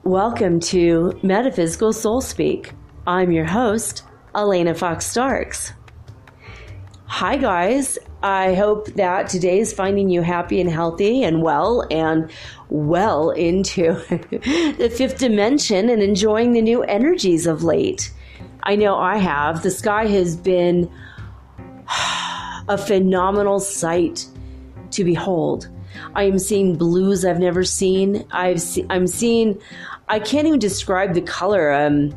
Welcome to Metaphysical Soul Speak. I'm your host, Alanna Fox Starks. Hi guys, I hope that today is finding you happy and healthy and well into the fifth dimension and enjoying the new energies of late. I know I have. The sky has been a phenomenal sight to behold. I am seeing blues I've never seen. I'm seeing, I can't even describe the color.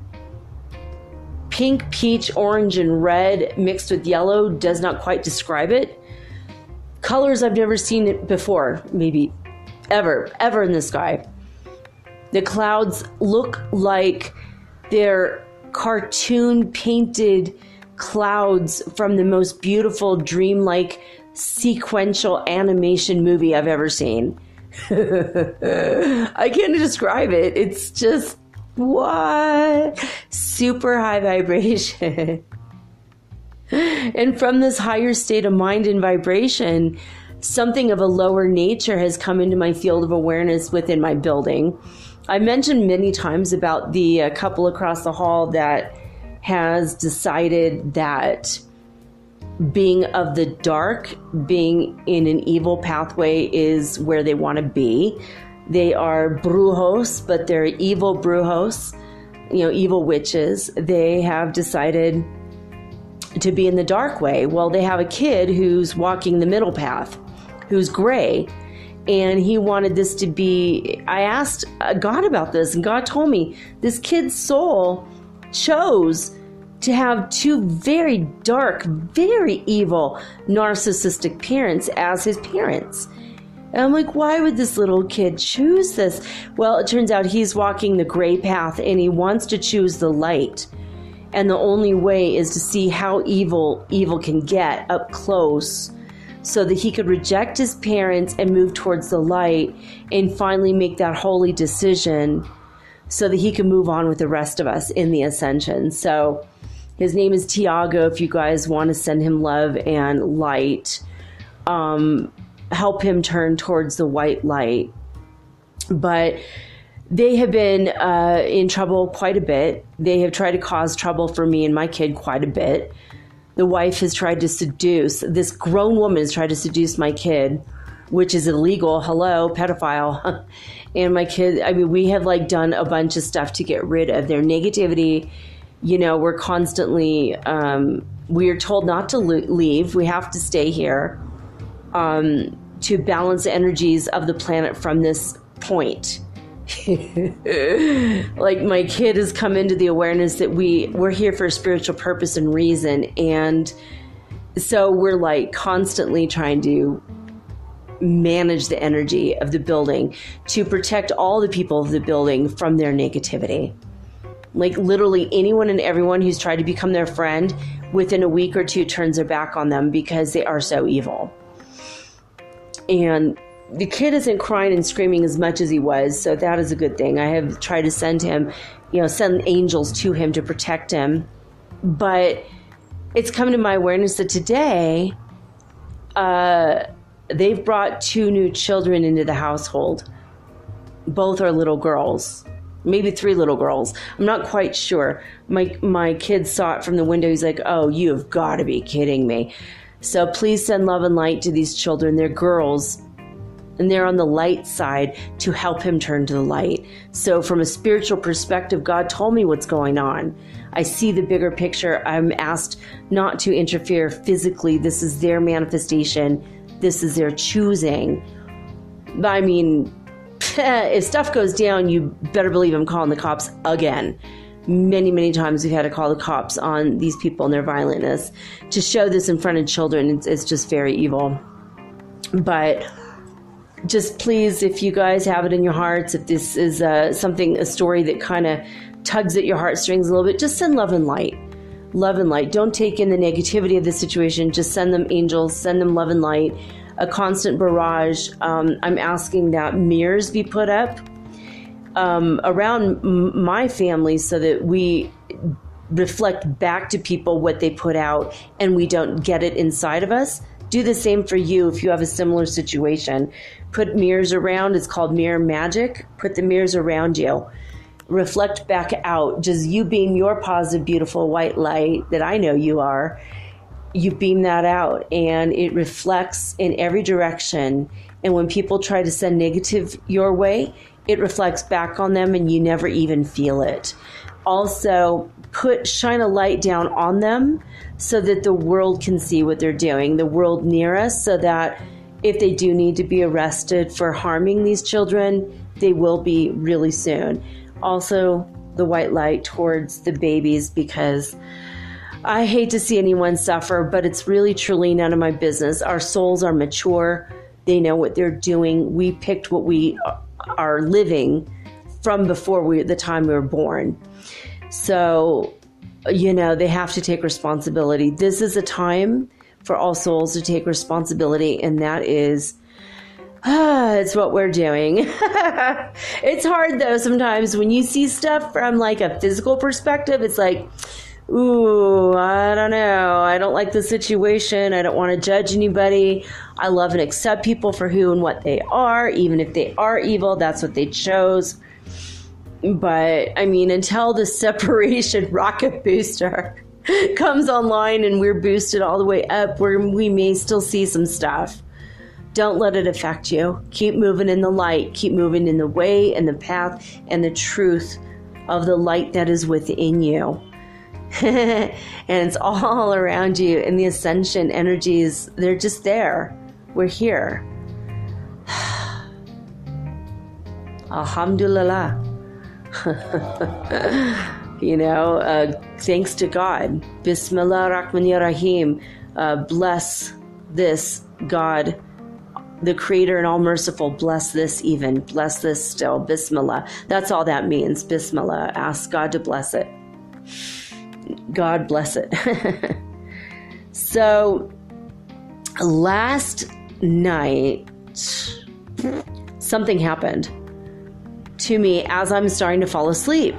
Pink, peach, orange, and red mixed with yellow does not quite describe it. Colors I've never seen it before, maybe ever in the sky. The clouds look like they're cartoon painted clouds from the most beautiful dreamlike sequential animation movie I've ever seen. I can't describe it. It's just, what? Super high vibration. And from this higher state of mind and vibration, something of a lower nature has come into my field of awareness within my building. I mentioned many times about the couple across the hall that has decided that being of the dark, being in an evil pathway is where they want to be. They are brujos, but they're evil brujos, evil witches. They have decided to be in the dark way. Well, they have a kid who's walking the middle path, who's gray, and he wanted this to be, I asked God about this, and God told me this kid's soul chose to have two very dark, very evil, narcissistic parents as his parents. And I'm like, why would this little kid choose this? Well, it turns out he's walking the gray path and he wants to choose the light. And the only way is to see how evil can get up close so that he could reject his parents and move towards the light and finally make that holy decision so that he can move on with the rest of us in the ascension. So his name is Tiago. If you guys want to send him love and light, help him turn towards the white light. But they have been in trouble quite a bit. They have tried to cause trouble for me and my kid quite a bit. The wife has tried to seduce, this grown woman has tried to seduce my kid, which is illegal. Hello, pedophile. And my kid, we have done a bunch of stuff to get rid of their negativity. We're constantly, we are told not to leave. We have to stay here to balance the energies of the planet from this point. My kid has come into the awareness that we're here for a spiritual purpose and reason. And so we're constantly trying to manage the energy of the building to protect all the people of the building from their negativity. Literally anyone and everyone who's tried to become their friend within a week or two turns their back on them because they are so evil. And the kid isn't crying and screaming as much as he was, so that is a good thing. I have tried to send him, send angels to him to protect him. But it's come to my awareness that today, they've brought two new children into the household. Both are little girls. Maybe 3 little girls. I'm not quite sure. My kid saw it from the window. He's like, oh, you have got to be kidding me. So please send love and light to these children. They're girls, and they're on the light side to help him turn to the light. So from a spiritual perspective, God told me what's going on. I see the bigger picture. I'm asked not to interfere physically. This is their manifestation. This is their choosing. If stuff goes down, you better believe I'm calling the cops again. Many, many times we've had to call the cops on these people and their violentness. To show this in front of children, it's just very evil. But just please, if you guys have it in your hearts, if this is a story that kind of tugs at your heartstrings a little bit, just send love and light. Love and light. Don't take in the negativity of the situation. Just send them angels, send them love and light. A constant barrage. I'm asking that mirrors be put up around my family so that we reflect back to people what they put out and we don't get it inside of us. Do the same for you if you have a similar situation. Put mirrors around. It's called mirror magic. Put the mirrors around you. reflect back out, just you beam your positive, beautiful white light that I know you are. You beam that out and it reflects in every direction. And when people try to send negative your way, it reflects back on them and you never even feel it. Also, shine a light down on them so that the world can see what they're doing, the world near us, so that if they do need to be arrested for harming these children, they will be really soon. Also, the white light towards the babies, because I hate to see anyone suffer, but it's really truly none of my business. Our souls are mature. They know what they're doing. We picked what we are living from before the time we were born. So, they have to take responsibility. This is a time for all souls to take responsibility, and that is, it's what we're doing. It's hard, though, sometimes when you see stuff from like a physical perspective. It's like, ooh, I don't know. I don't like the situation. I don't want to judge anybody. I love and accept people for who and what they are. Even if they are evil, that's what they chose. But, until the separation rocket booster comes online and we're boosted all the way up, we may still see some stuff. Don't let it affect you. Keep moving in the light. Keep moving in the way and the path and the truth of the light that is within you. And it's all around you. And the ascension energies, they're just there. We're here. Alhamdulillah. Thanks to God. Bismillah Rahmanir Rahim. Bless this, God, the creator and all merciful. Bless this even. Bless this still. Bismillah. That's all that means. Bismillah. Ask God to bless it. God bless it. So last night, something happened to me as I'm starting to fall asleep.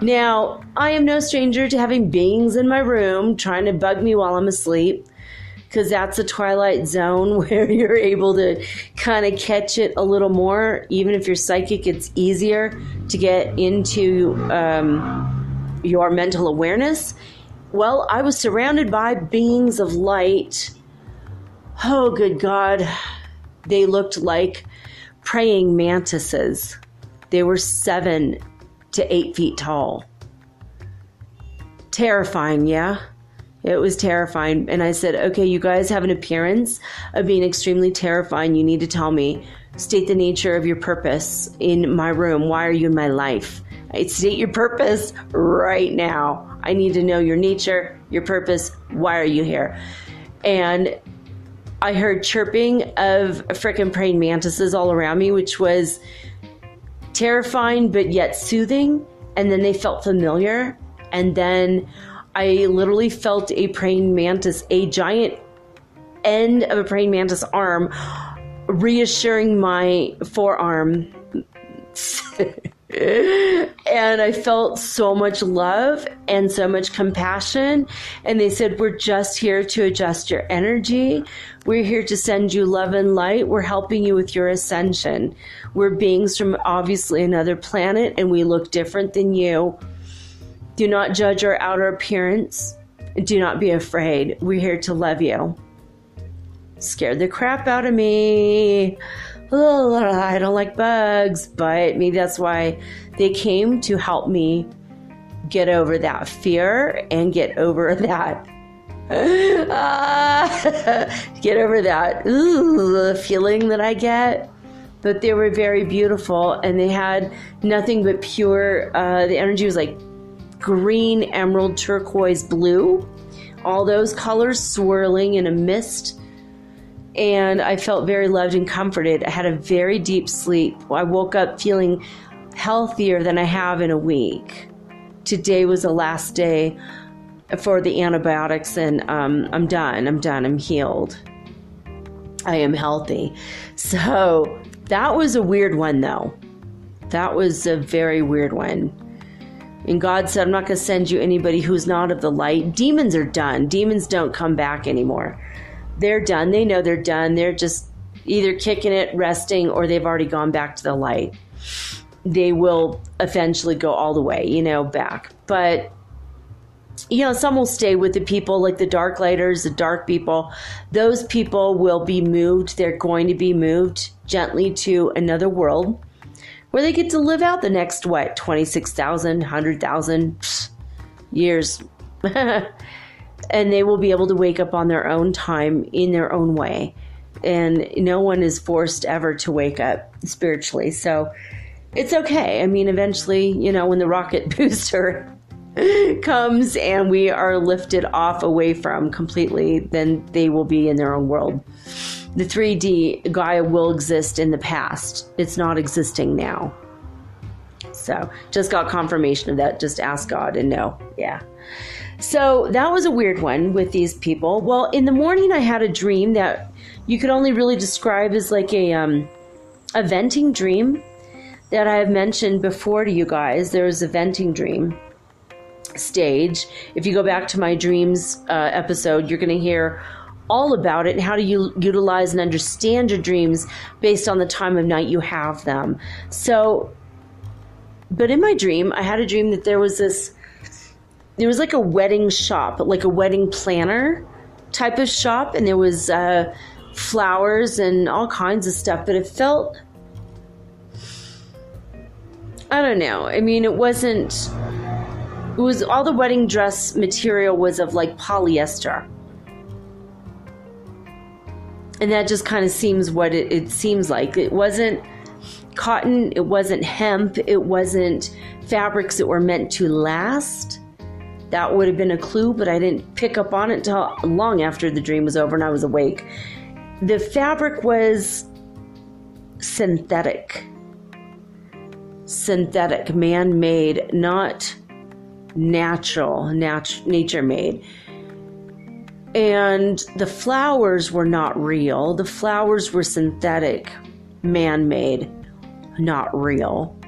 Now, I am no stranger to having beings in my room trying to bug me while I'm asleep, because that's a twilight zone where you're able to kind of catch it a little more. Even if you're psychic, it's easier to get into your mental awareness. Well, I was surrounded by beings of light. Oh, good God. They looked like praying mantises. They were 7 to 8 feet tall. Terrifying, yeah? It was terrifying. And I said, okay, you guys have an appearance of being extremely terrifying. You need to tell me. State the nature of your purpose in my room. Why are you in my life? State your purpose right now. I need to know your nature, your purpose. Why are you here? And I heard chirping of frickin' praying mantises all around me, which was terrifying but yet soothing. And then they felt familiar. And then I literally felt a praying mantis, a giant end of a praying mantis arm, reassuring my forearm. And I felt so much love and so much compassion. And they said, we're just here to adjust your energy. We're here to send you love and light. We're helping you with your ascension. We're beings from obviously another planet, and we look different than you. Do not judge our outer appearance. Do not be afraid. We're here to love you. Scared the crap out of me. Oh, I don't like bugs, but maybe that's why they came to help me get over that fear and get over that get over that feeling that I get. But they were very beautiful, and they had nothing but pure, the energy was like green, emerald, turquoise, blue, all those colors swirling in a mist. And I felt very loved and comforted. I had a very deep sleep. I woke up feeling healthier than I have in a week. Today was the last day for the antibiotics, and I'm done. I'm healed. I am healthy. So that was a weird one, though. That was a very weird one. And God said, I'm not going to send you anybody who's not of the light. Demons are done. Demons don't come back anymore. They're done. They know they're done. They're just either kicking it, resting, or they've already gone back to the light. they will eventually go all the way, back. But, some will stay with the people like the dark lighters, the dark people. Those people will be moved. They're going to be moved gently to another world where they get to live out the next, 26,000, 100,000 years. And they will be able to wake up on their own time in their own way. And no one is forced ever to wake up spiritually. So it's okay. I mean, eventually, when the rocket booster comes and we are lifted off away from completely, then they will be in their own world. The 3D Gaia will exist in the past. It's not existing now. So just got confirmation of that. Just ask God and know. Yeah. So that was a weird one with these people. Well, in the morning I had a dream that you could only really describe as like a venting dream that I have mentioned before to you guys. There was a venting dream stage. If you go back to my dreams episode, you're going to hear all about it and how to utilize and understand your dreams based on the time of night you have them. So, but in my dream, I had a dream that there was like a wedding shop, like a wedding planner type of shop, and there was flowers and all kinds of stuff, but it felt, I don't know. I mean, it was all the wedding dress material was of like polyester. And that just kind of seems what it seems like. It wasn't cotton, it wasn't hemp, it wasn't fabrics that were meant to last. That would have been a clue, but I didn't pick up on it until long after the dream was over and I was awake. The fabric was synthetic, man-made, not natural, nature-made. And the flowers were not real. The flowers were synthetic, man-made, not real.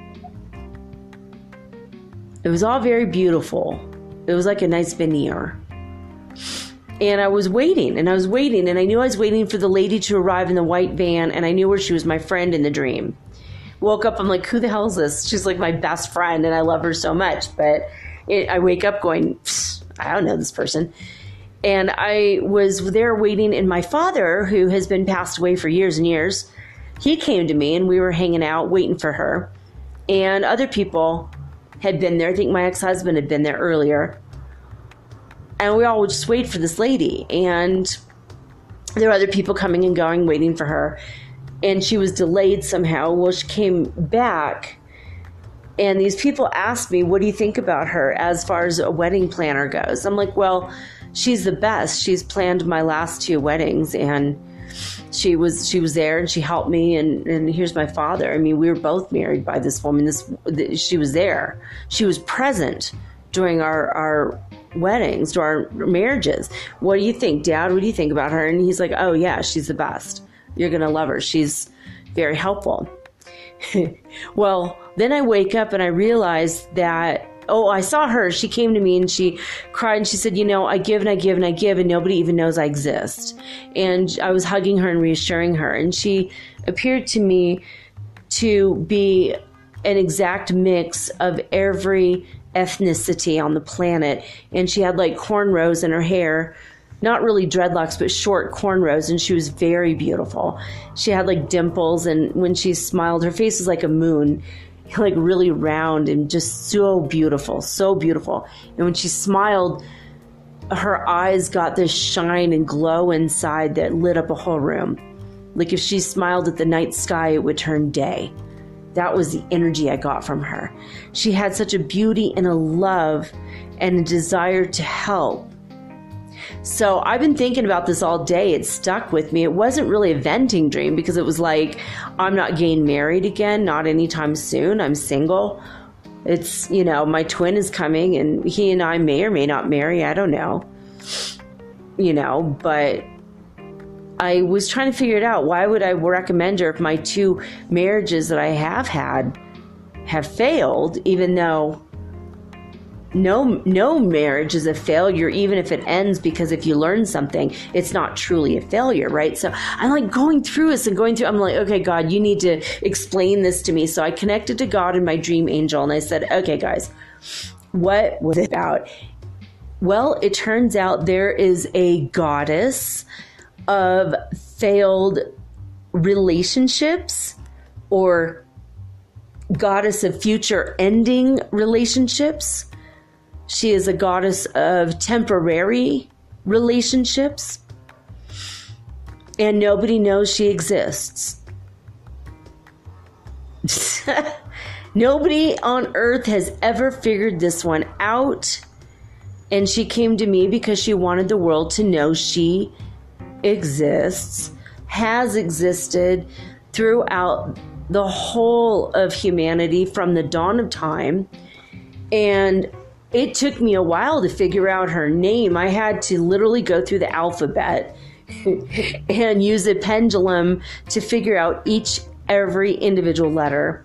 It was all very beautiful. It was like a nice veneer. And I was waiting, and I knew I was waiting for the lady to arrive in the white van, and I knew her. She was my friend in the dream. Woke up, I'm like, who the hell is this? She's like my best friend, and I love her so much. But I wake up going, I don't know this person. And I was there waiting, and my father, who has been passed away for years and years, he came to me, and we were hanging out waiting for her. And other people had been there. I think my ex-husband had been there earlier. And we all would just wait for this lady. And there were other people coming and going, waiting for her. And she was delayed somehow. Well, she came back. And these people asked me, what do you think about her as far as a wedding planner goes? I'm like, well, she's the best. She's planned my last 2 weddings. And she was there and she helped me. And here's my father. I mean, we were both married by this woman. She was there. She was present during our weddings, to our marriages. What do you think, Dad? What do you think about her? And he's like, oh yeah, she's the best. You're going to love her. She's very helpful. Well, then I wake up and I realize that, I saw her. She came to me and she cried and she said, I give and I give and I give and nobody even knows I exist. And I was hugging her and reassuring her. And she appeared to me to be an exact mix of every ethnicity on the planet. And she had like cornrows in her hair, not really dreadlocks, but short cornrows. And she was very beautiful. She had like dimples. And when she smiled, her face was like a moon, like really round and just so beautiful, so beautiful. And when she smiled, her eyes got this shine and glow inside that lit up a whole room. Like if she smiled at the night sky, it would turn day. That was the energy I got from her. She had such a beauty and a love and a desire to help. So I've been thinking about this all day. It stuck with me. It wasn't really a venting dream because it was like, I'm not getting married again, not anytime soon. I'm single. It's, my twin is coming and he and I may or may not marry. I don't know. But I was trying to figure it out. Why would I recommend her if my 2 marriages that I have had have failed, even though no marriage is a failure, even if it ends, because if you learn something, it's not truly a failure, right? So I'm like going through this and I'm like, okay, God, you need to explain this to me. So I connected to God and my dream angel, and I said, okay, guys, what was it about? Well, it turns out there is a goddess of failed relationships, or goddess of future ending relationships. She is a goddess of temporary relationships, and nobody knows she exists. Nobody on earth has ever figured this one out, and she came to me because she wanted the world to know she exists, has existed throughout the whole of humanity from the dawn of time. And it took me a while to figure out her name. I had to literally go through the alphabet and use a pendulum to figure out every individual letter.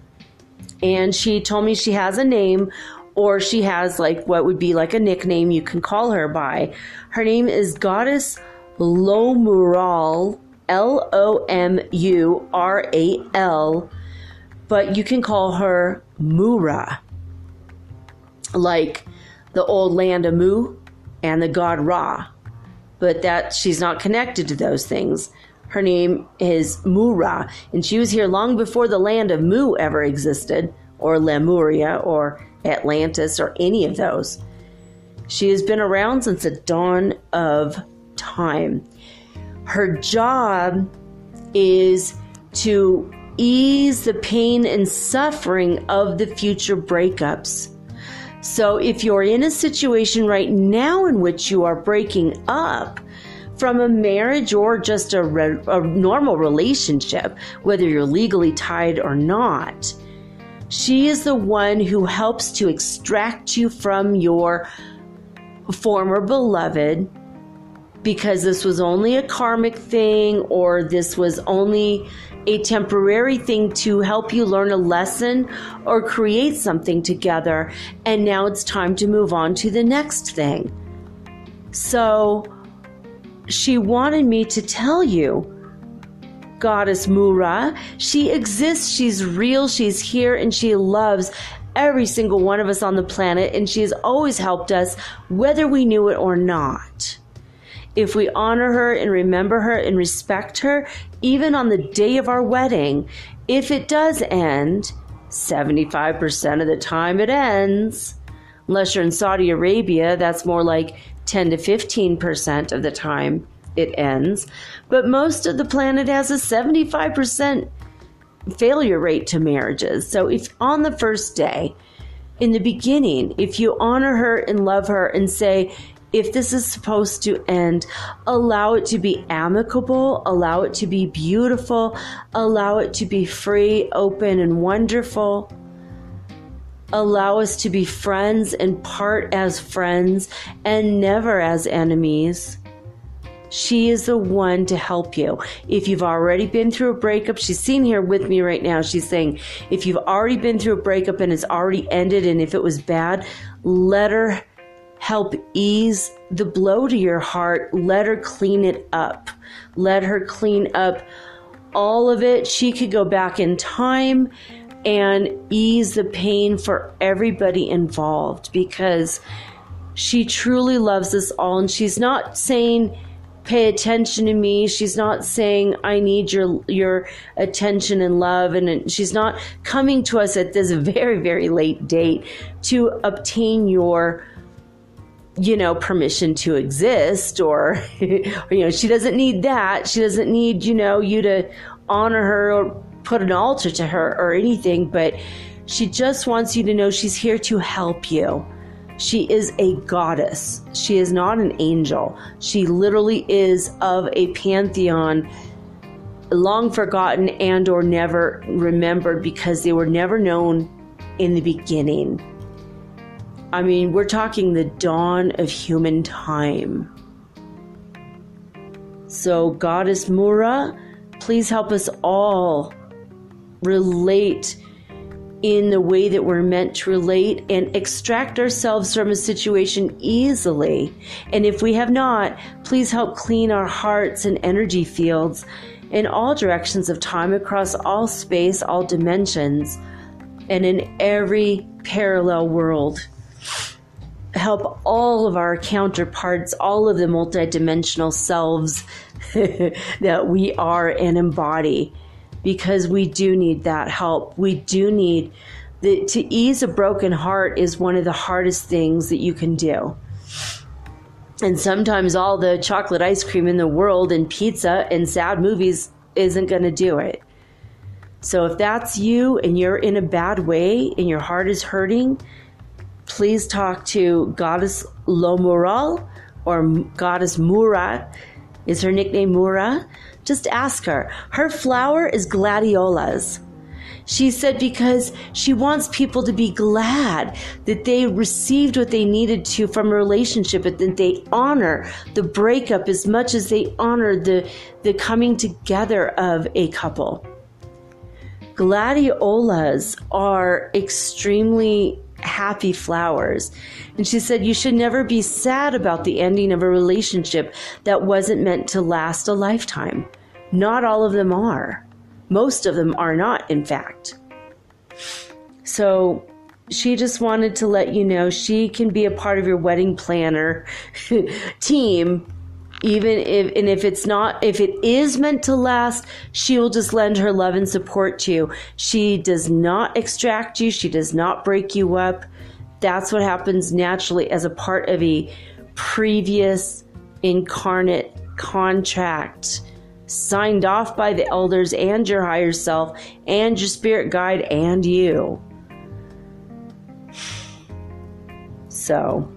And she told me she has a name, or she has like what would be like a nickname you can call her by. Her name is Goddess Lomural, Lomural, but you can call her Mura, like the old land of Mu and the god Ra, but that she's not connected to those things. Her name is Mura, and she was here long before the land of Mu ever existed, or Lemuria, or Atlantis, or any of those. She has been around since the dawn of time. Her job is to ease the pain and suffering of the future breakups. So if you're in a situation right now in which you are breaking up from a marriage or just a normal relationship, whether you're legally tied or not, she is the one who helps to extract you from your former beloved, because this was only a karmic thing, or this was only a temporary thing to help you learn a lesson or create something together. And now it's time to move on to the next thing. So she wanted me to tell you, Goddess Mura, she exists, she's real, she's here, and she loves every single one of us on the planet, and she has always helped us, whether we knew it or not. If we honor her and remember her and respect her, even on the day of our wedding, if it does end, 75% of the time it ends. Unless you're in Saudi Arabia, that's more like 10 to 15% of the time it ends. But most of the planet has a 75% failure rate to marriages. So if on the first day, in the beginning, if you honor her and love her and say, if this is supposed to end, allow it to be amicable, allow it to be beautiful, allow it to be free, open, and wonderful. Allow us to be friends and part as friends and never as enemies. She is the one to help you. If you've already been through a breakup, she's sitting here with me right now. She's saying, if you've already been through a breakup and it's already ended, and if it was bad, let her help ease the blow to your heart. Let her clean it up. Let her clean up all of it. She could go back in time and ease the pain for everybody involved, because she truly loves us all. And she's not saying, pay attention to me. She's not saying, I need your attention and love. And she's not coming to us at this very, very late date to obtain your permission to exist, or, she doesn't need that. She doesn't need, you to honor her or put an altar to her or anything, but she just wants you to know she's here to help you. She is a goddess. She is not an angel. She literally is of a pantheon long forgotten and or never remembered, because they were never known in the beginning. I mean, we're talking the dawn of human time. So, Goddess Mura, please help us all relate in the way that we're meant to relate and extract ourselves from a situation easily. And if we have not, please help clean our hearts and energy fields in all directions of time, across all space, all dimensions, and in every parallel world. Help all of our counterparts, all of the multidimensional selves that we are and embody, because we do need that help. We do need to ease a broken heart is one of the hardest things that you can do. And sometimes all the chocolate ice cream in the world and pizza and sad movies isn't going to do it. So if that's you and you're in a bad way and your heart is hurting, please talk to Goddess Lomural, or Goddess Mura is her nickname, Mura. Just ask her. Her flower is gladiolas. She said because she wants people to be glad that they received what they needed to from a relationship, and that they honor the breakup as much as they honor the coming together of a couple. Gladiolas are extremely happy flowers. And she said you should never be sad about the ending of a relationship that wasn't meant to last a lifetime. Not all of them are. Most of them are not, in fact. So she just wanted to let you know she can be a part of your wedding planner team. Even if it is meant to last, she will just lend her love and support to you. She does not extract you. She does not break you up. That's what happens naturally as a part of a previous incarnate contract signed off by the elders and your higher self and your spirit guide and you. So,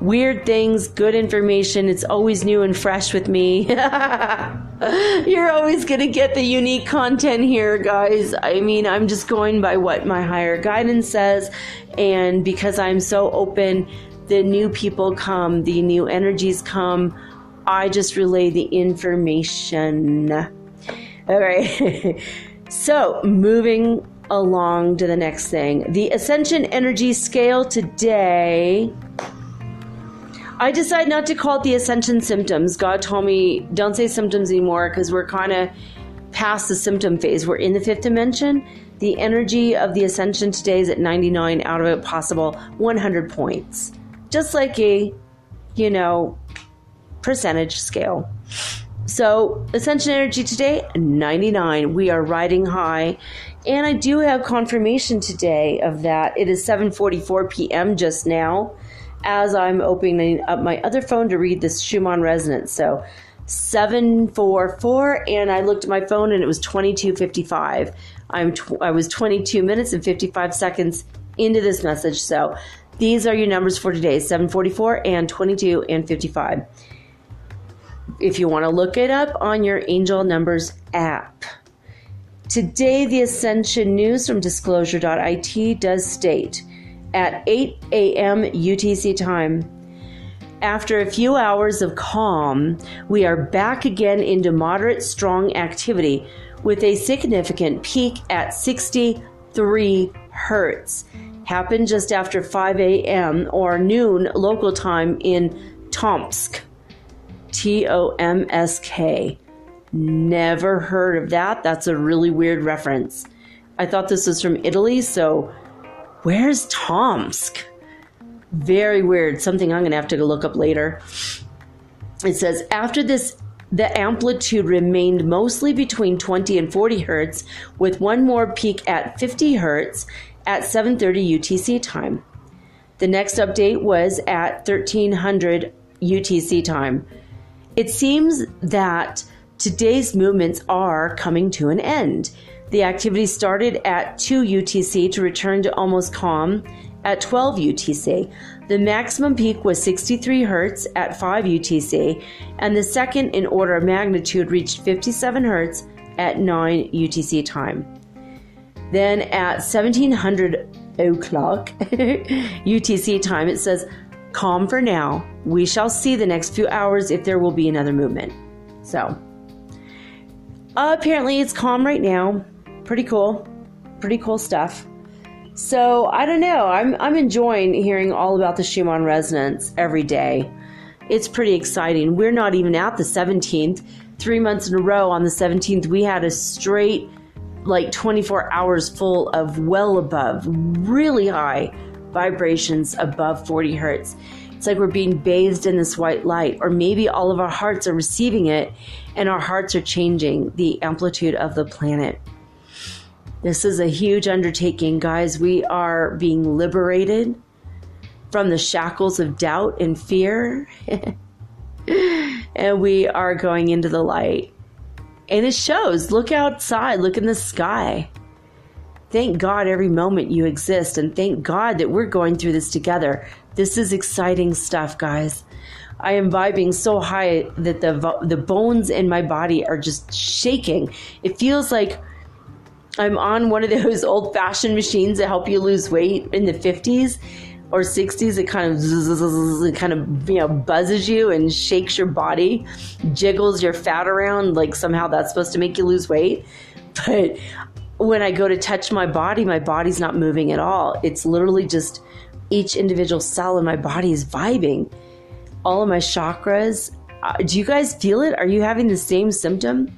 weird things, good information. It's always new and fresh with me. You're always going to get the unique content here, guys. I mean, I'm just going by what my higher guidance says. And because I'm so open, the new people come, the new energies come. I just relay the information. All right. So, moving along to the next thing. The Ascension Energy Scale today. I decided not to call it the Ascension Symptoms. God told me, don't say symptoms anymore, because we're kind of past the symptom phase. We're in the fifth dimension. The energy of the Ascension today is at 99 out of a possible 100 points. Just like a, percentage scale. So, Ascension energy today, 99. We are riding high. And I do have confirmation today of that. It is 7:44 p.m. just now, as I'm opening up my other phone to read this Schumann Resonance. So 7:44, and I looked at my phone and it was 22:55. I was 22 minutes and 55 seconds into this message. So these are your numbers for today, 7:44 and 22 and 55. If you want to look it up on your Angel Numbers app. Today, the Ascension News from disclosure.it does state, at 8 a.m. UTC time, after a few hours of calm, we are back again into moderate strong activity with a significant peak at 63 hertz. Happened just after 5 a.m. or noon local time in Tomsk. Tomsk. Never heard of that. That's a really weird reference. I thought this was from Italy, so where's Tomsk? Very weird. Something I'm going to have to go look up later. It says, after this, the amplitude remained mostly between 20 and 40 hertz, with one more peak at 50 hertz at 7:30 UTC time. The next update was at 1300 UTC time. It seems that today's movements are coming to an end. The activity started at 2 UTC to return to almost calm at 12 UTC. The maximum peak was 63 hertz at 5 UTC, and the second in order of magnitude reached 57 hertz at 9 UTC time. Then at 1700 o'clock UTC time, it says, calm for now. We shall see the next few hours if there will be another movement. So, apparently it's calm right now. Pretty cool. pretty cool stuff. So I don't know. I'm enjoying hearing all about the Schumann Resonance every day. It's pretty exciting. We're not even at the 17th. 3 months in a row on the 17th, we had a straight, 24 hours full of well above, really high vibrations above 40 hertz. It's like we're being bathed in this white light, or maybe all of our hearts are receiving it and our hearts are changing the amplitude of the planet. This is a huge undertaking, guys. We are being liberated from the shackles of doubt and fear, and we are going into the light. And it shows. Look outside. Look in the sky. Thank God every moment you exist, and thank God that we're going through this together. This is exciting stuff, guys. I am vibing so high that the bones in my body are just shaking. It feels like I'm on one of those old-fashioned machines that help you lose weight in the 50s or 60s. It kind of buzzes you and shakes your body, jiggles your fat around, like somehow that's supposed to make you lose weight. But when I go to touch my body's not moving at all. It's literally just each individual cell in my body is vibing. All of my chakras. Do you guys feel it? Are you having the same symptom?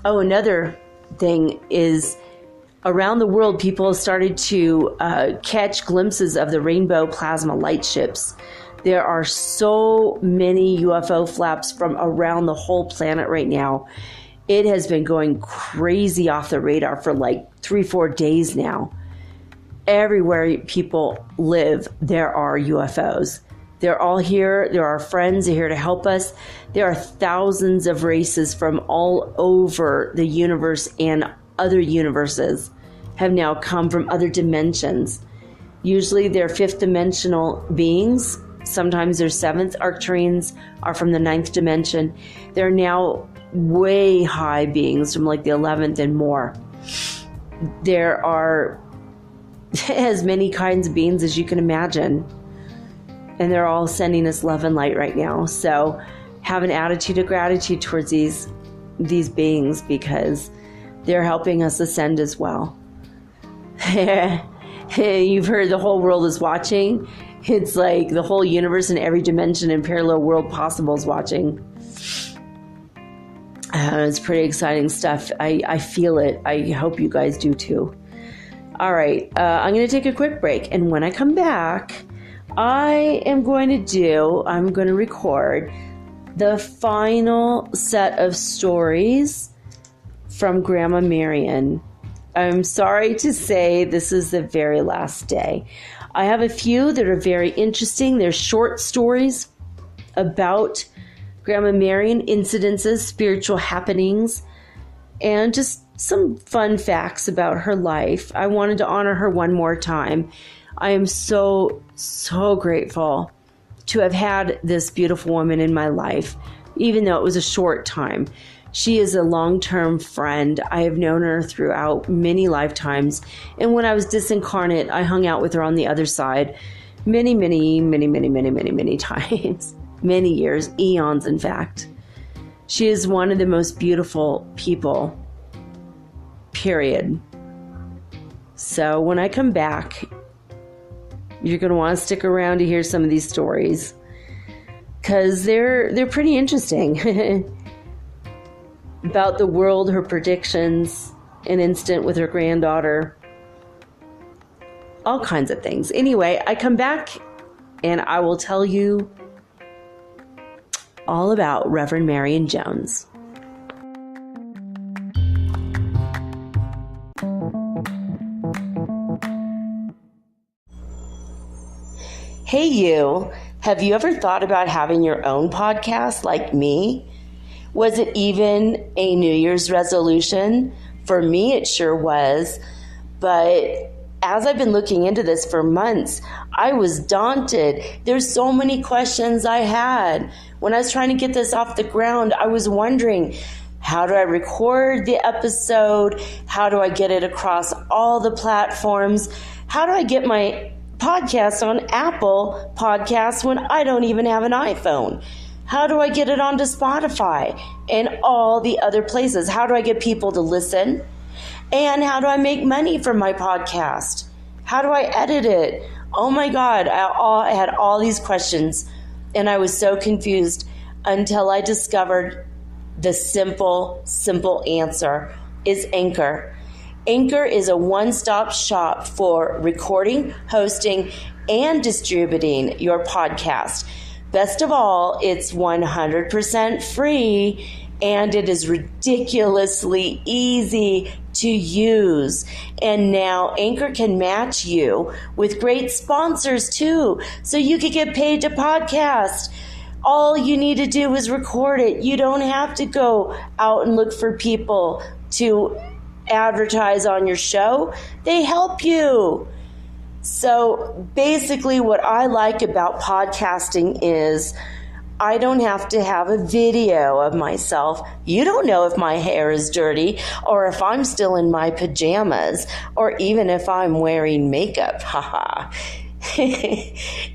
Oh, another thing is, around the world, people have started to catch glimpses of the rainbow plasma light ships. There are so many UFO flaps from around the whole planet right now. It has been going crazy off the radar for 3-4 days now. Everywhere people live, there are UFOs. They're all here. They're our friends. They're here to help us. There are thousands of races from all over the universe and other universes have now come from other dimensions. Usually they're fifth dimensional beings. Sometimes they're seventh. Arcturians are from the ninth dimension. They're now way high beings from the 11th and more. There are as many kinds of beings as you can imagine. And they're all sending us love and light right now. So have an attitude of gratitude towards these beings, because they're helping us ascend as well. You've heard the whole world is watching. It's like the whole universe and every dimension and parallel world possible is watching. It's pretty exciting stuff. I feel it. I hope you guys do too. All right. I'm going to take a quick break. And when I come back, I'm going to record the final set of stories from Grandma Marion. I'm sorry to say this is the very last day. I have a few that are very interesting. They're short stories about Grandma Marion, incidences, spiritual happenings, and just some fun facts about her life. I wanted to honor her one more time. I am so, so grateful to have had this beautiful woman in my life, even though it was a short time. She is a long-term friend. I have known her throughout many lifetimes. And when I was disincarnate, I hung out with her on the other side many times. Many years, eons, in fact. She is one of the most beautiful people, period. So when I come back, you're going to want to stick around to hear some of these stories, because they're pretty interesting. About the world, her predictions, an instant with her granddaughter, all kinds of things. Anyway, I come back and I will tell you all about Reverend Marion Jones. Hey you, have you ever thought about having your own podcast like me? Was it even a New Year's resolution? For me, it sure was. But as I've been looking into this for months, I was daunted. There's so many questions I had. When I was trying to get this off the ground, I was wondering, how do I record the episode? How do I get it across all the platforms? How do I get my podcast on Apple Podcasts when I don't even have an iPhone? How do I get it onto Spotify and all the other places? How do I get people to listen? And how do I make money from my podcast? How do I edit it? Oh my God, I had all these questions and I was so confused until I discovered the simple answer is Anchor. Anchor is a one-stop shop for recording, hosting, and distributing your podcast. Best of all, it's 100% free and it is ridiculously easy to use. And now Anchor can match you with great sponsors too, so you could get paid to podcast. All you need to do is record it. You don't have to go out and look for people to advertise on your show. They help you. So basically what I like about podcasting is I don't have to have a video of myself. You don't know if my hair is dirty or if I'm still in my pajamas or even if I'm wearing makeup. Haha.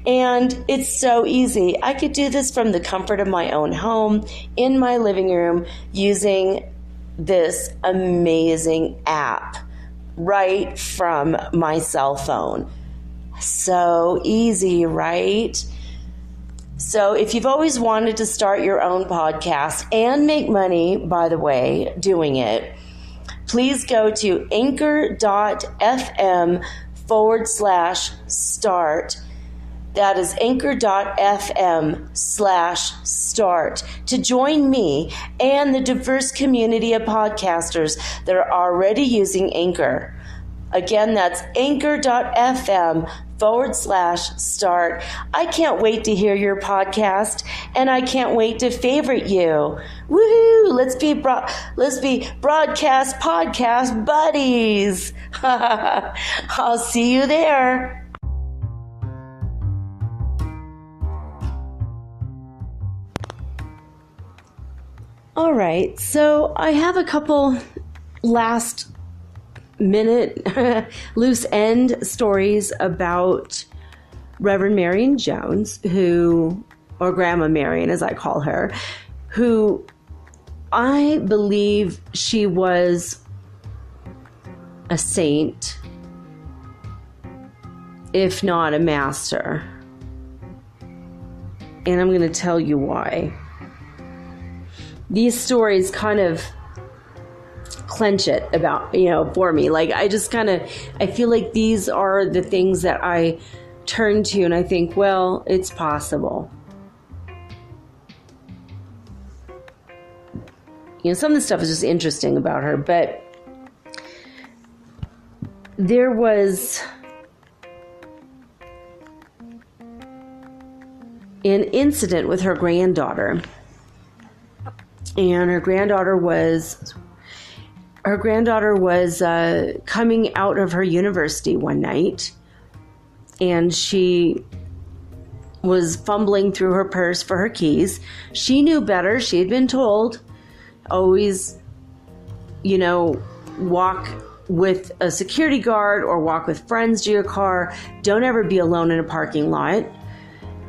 And it's so easy. I could do this from the comfort of my own home in my living room using this amazing app right from my cell phone. So easy, right? So if you've always wanted to start your own podcast and make money, by the way, doing it, please go to anchor.fm/start. That is anchor.fm/start to join me and the diverse community of podcasters that are already using Anchor. Again, that's anchor.fm/start. I can't wait to hear your podcast, and I can't wait to favorite you. Woohoo! Let's be broadcast podcast buddies. I'll see you there. All right, so I have a couple last minute loose end stories about Reverend Marion Jones, or Grandma Marion as I call her, who I believe she was a saint, if not a master. And I'm going to tell you why. These stories kind of clench it about, for me. Like, I feel like these are the things that I turn to and I think, well, it's possible. Some of the stuff is just interesting about her, but there was an incident with her granddaughter. And her granddaughter was coming out of her university one night, and she was fumbling through her purse for her keys. She knew better. She had been told, always, walk with a security guard or walk with friends to your car. Don't ever be alone in a parking lot.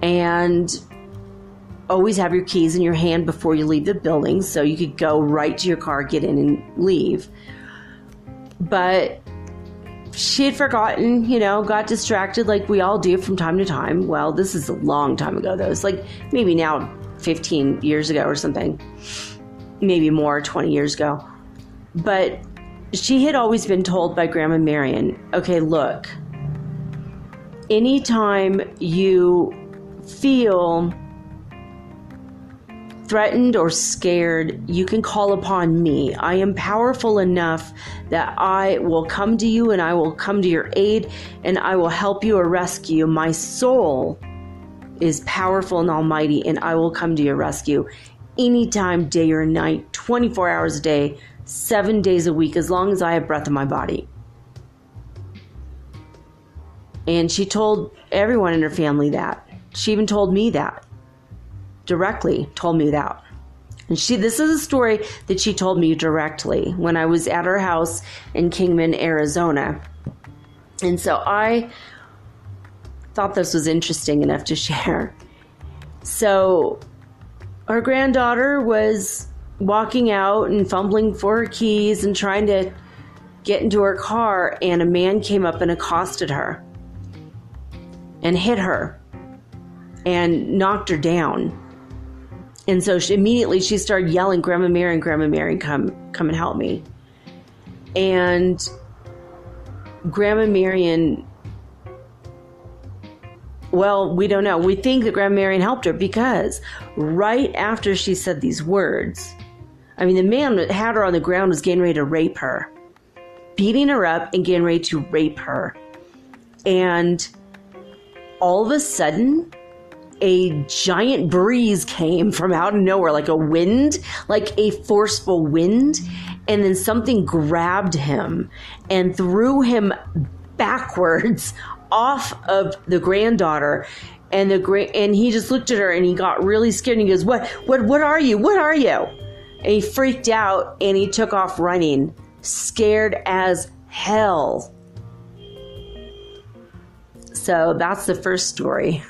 And always have your keys in your hand before you leave the building so you could go right to your car, get in and leave. But she had forgotten, got distracted like we all do from time to time. Well, this is a long time ago though. It's like maybe now 15 years ago or something. Maybe more, 20 years ago. But she had always been told by Grandma Marion, okay, look, anytime you feel threatened or scared, you can call upon me. I am powerful enough that I will come to you and I will come to your aid and I will help you or rescue you. My soul is powerful and almighty and I will come to your rescue anytime, day or night, 24 hours a day, 7 days a week, as long as I have breath in my body. And she told everyone in her family that. She even told me that. Directly told me that. And this is a story that she told me directly when I was at her house in Kingman, Arizona. And so I thought this was interesting enough to share. So her granddaughter was walking out and fumbling for her keys and trying to get into her car, and a man came up and accosted her and hit her and knocked her down. And so immediately she started yelling, Grandma Marion, come and help me. And Grandma Marion, well, we don't know. We think that Grandma Marion helped her because right after she said these words, I mean, the man that had her on the ground was getting ready to rape her, beating her up and getting ready to rape her. And all of a sudden, a giant breeze came from out of nowhere, like a wind, like a forceful wind. And then something grabbed him and threw him backwards off of the granddaughter. And he just looked at her and he got really scared and he goes, what are you? What are you? And he freaked out and he took off running, scared as hell. So that's the first story.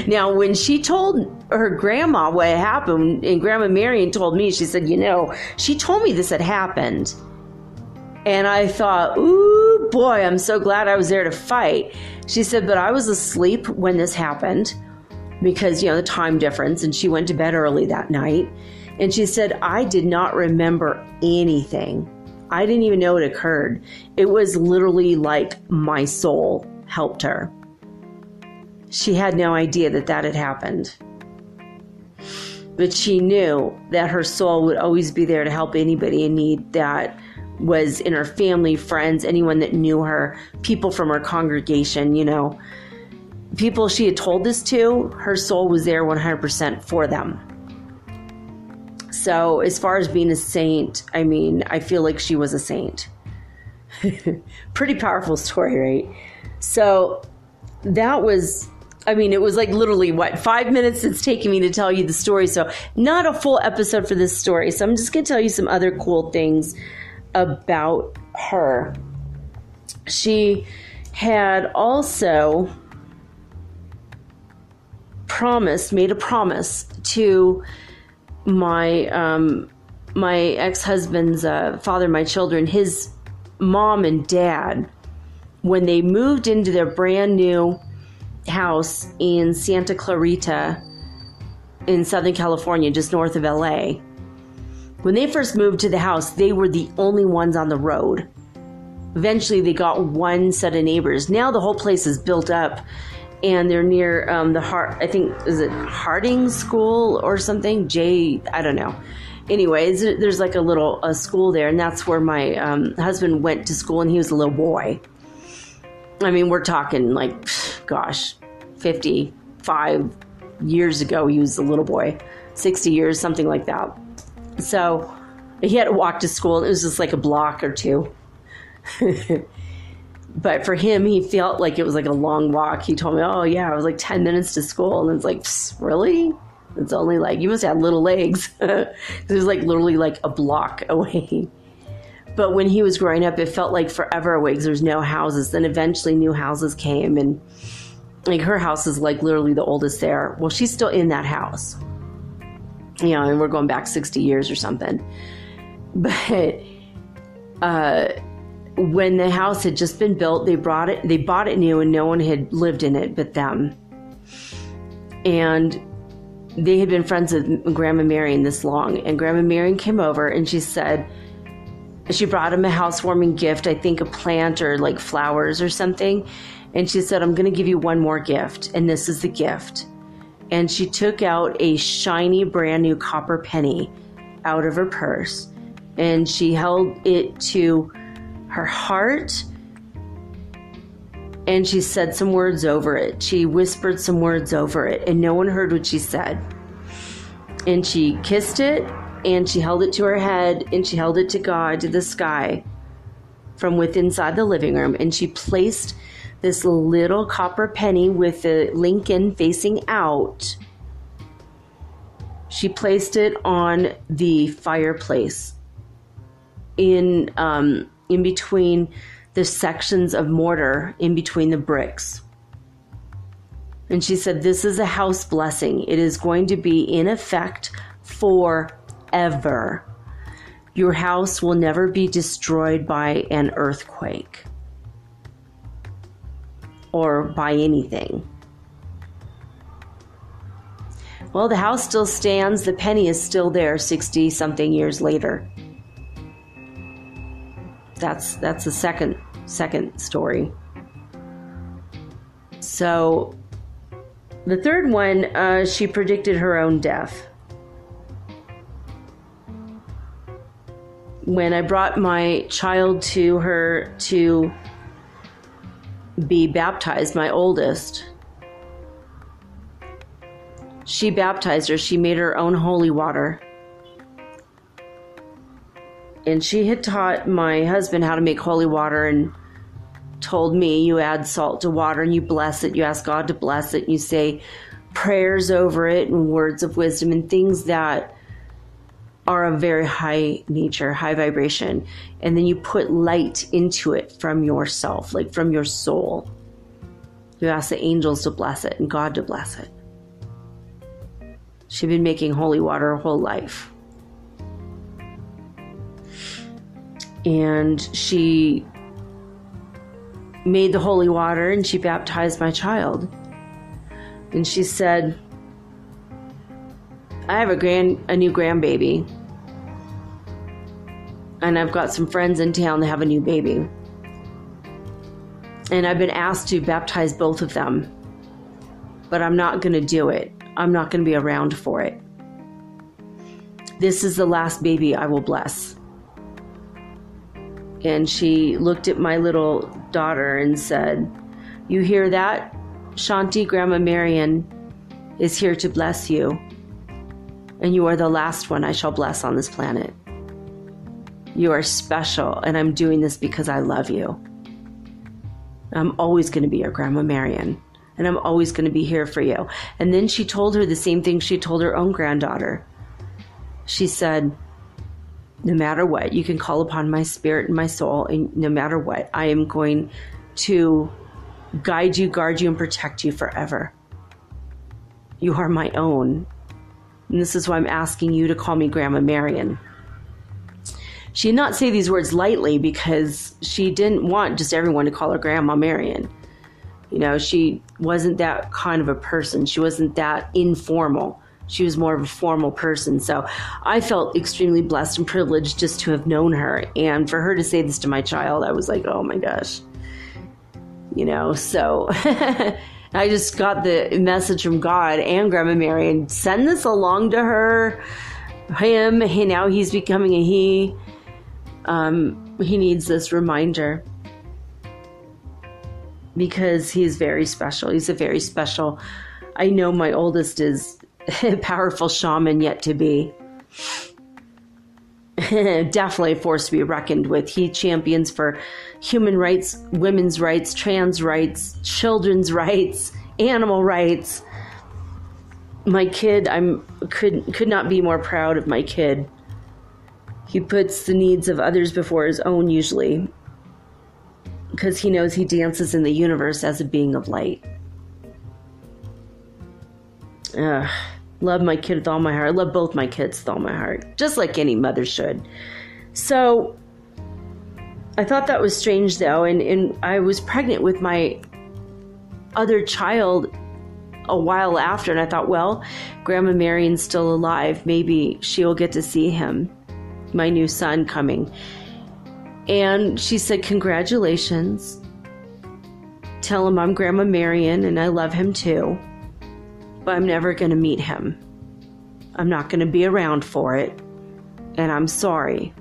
Now, when she told her grandma what happened, and Grandma Marion told me, she said, she told me this had happened. And I thought, ooh, boy, I'm so glad I was there to fight. She said, but I was asleep when this happened because, the time difference, and she went to bed early that night. And she said, I did not remember anything. I didn't even know it occurred. It was literally like my soul helped her. She had no idea that had happened. But she knew that her soul would always be there to help anybody in need that was in her family, friends, anyone that knew her, people from her congregation, people she had told this to, her soul was there 100% for them. So as far as being a saint, I mean, I feel like she was a saint. Pretty powerful story, right? So that was, it was like literally 5 minutes it's taking me to tell you the story. So not a full episode for this story. So I'm just going to tell you some other cool things about her. She had also made a promise to my ex-husband's father, my children, his mom and dad, when they moved into their brand new house in Santa Clarita in Southern California, just north of LA. When they first moved to the house, they were the only ones on the road. Eventually, they got one set of neighbors. Now the whole place is built up, and they're near I think, is it Harding School or something? I don't know. Anyways, there's like a school there, and that's where my husband went to school, and he was a little boy. We're talking 55 years ago, he was a little boy, 60 years, something like that. So he had to walk to school, and it was just like a block or two. But for him, he felt like it was like a long walk. He told me, oh yeah, it was like 10 minutes to school. And it's like, really? It's only you must have little legs. It was literally a block away. But when he was growing up, it felt like forever away because there's no houses. Then eventually new houses came, and her house is literally the oldest there. Well, she's still in that house. And we're going back 60 years or something. But when the house had just been built, they bought it new, and no one had lived in it but them. And they had been friends with Grandma Marion this long. And Grandma Marion came over, and she said, she brought him a housewarming gift, I think a plant or flowers or something. And she said, I'm going to give you one more gift, and this is the gift. And she took out a shiny, brand new copper penny out of her purse, and she held it to her heart, and she said some words over it. She whispered some words over it, and no one heard what she said. And she kissed it, and she held it to her head, and she held it to God, to the sky, from within inside the living room, and she placed this little copper penny with the Lincoln facing out. She placed it on the fireplace in between the sections of mortar, in between the bricks. And she said, this is a house blessing. It is going to be in effect forever. Your house will never be destroyed by an earthquake or by anything. Well, the house still stands. The penny is still there 60 something years later. That's the second story. So the third one, she predicted her own death. When I brought my child to her to be baptized, my oldest, she baptized her. She made her own holy water. And she had taught my husband how to make holy water and told me, you add salt to water and you bless it. You ask God to bless it. And you say prayers over it and words of wisdom and things that are of very high nature, high vibration. And then you put light into it from yourself, like from your soul. You ask the angels to bless it and God to bless it. She'd been making holy water her whole life. And she made the holy water and she baptized my child. And she said, I have a new grandbaby. And I've got some friends in town that have a new baby. And I've been asked to baptize both of them. But I'm not going to do it. I'm not going to be around for it. This is the last baby I will bless. And she looked at my little daughter and said, you hear that? Shanti, Grandma Marion is here to bless you. And you are the last one I shall bless on this planet. You are special, and I'm doing this because I love you. I'm always going to be your Grandma Marion, and I'm always going to be here for you. And then she told her the same thing she told her own granddaughter. She said, no matter what, you can call upon my spirit and my soul, and no matter what, I am going to guide you, guard you, and protect you forever. You are my own. And this is why I'm asking you to call me Grandma Marion. She did not say these words lightly because she didn't want just everyone to call her Grandma Marion. You know, she wasn't that kind of a person. She wasn't that informal. She was more of a formal person. So I felt extremely blessed and privileged just to have known her. And for her to say this to my child, I was like, oh my gosh. You know, so I just got the message from God and Grandma Marion, send this along to her, him, hey, now he's becoming a he. He needs this reminder because he's very special. He's a very special, I know my oldest is a powerful shaman yet to be. Definitely a force to be reckoned with. He champions for human rights, women's rights, trans rights, children's rights, animal rights. My kid, could not be more proud of my kid. He puts the needs of others before his own usually, because he knows he dances in the universe as a being of light. Love my kid with all my heart. I love both my kids with all my heart, just like any mother should. So I thought that was strange though, and I was pregnant with my other child a while after, and I thought, well, Grandma Marion's still alive. Maybe she'll get to see him, my new son coming. And she said, congratulations. Tell him I'm Grandma Marion and I love him too. But I'm never going to meet him. I'm not going to be around for it. And I'm sorry.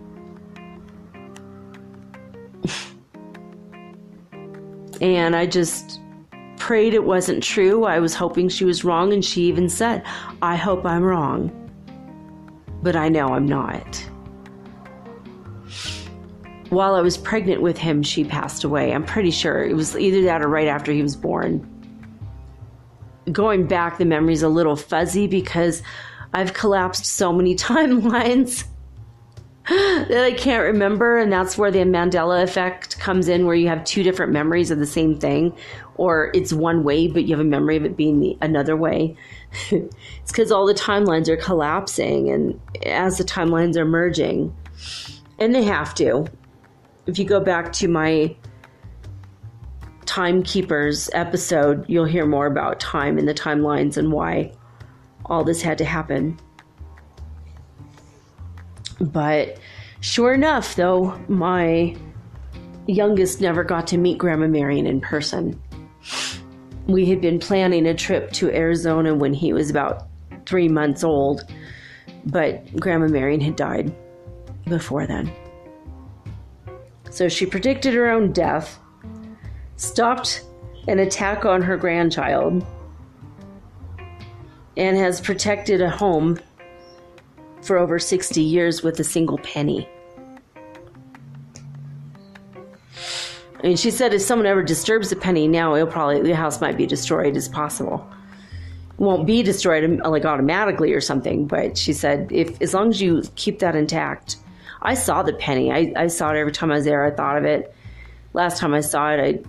And I just prayed it wasn't true. I was hoping she was wrong. And she even said, I hope I'm wrong. But I know I'm not. While I was pregnant with him, she passed away. I'm pretty sure it was either that or right after he was born. Going back, the memory's a little fuzzy because I've collapsed so many timelines that I can't remember. And that's where the Mandela effect comes in, where you have two different memories of the same thing, or it's one way, but you have a memory of it being another way. It's because all the timelines are collapsing, and as the timelines are merging, And they have to. If you go back to my Timekeepers episode, you'll hear more about time and the timelines and why all this had to happen. But sure enough, though, my youngest never got to meet Grandma Marion in person. We had been planning a trip to Arizona when he was about 3 months old, but Grandma Marion had died before then. So she predicted her own death, stopped an attack on her grandchild, and has protected a home for over 60 years with a single penny. And she said if someone ever disturbs the penny now, the house might be destroyed as possible. It won't be destroyed like automatically or something, but she said as long as you keep that intact. I saw the penny. I saw it every time I was there. I thought of it. Last time I saw it, I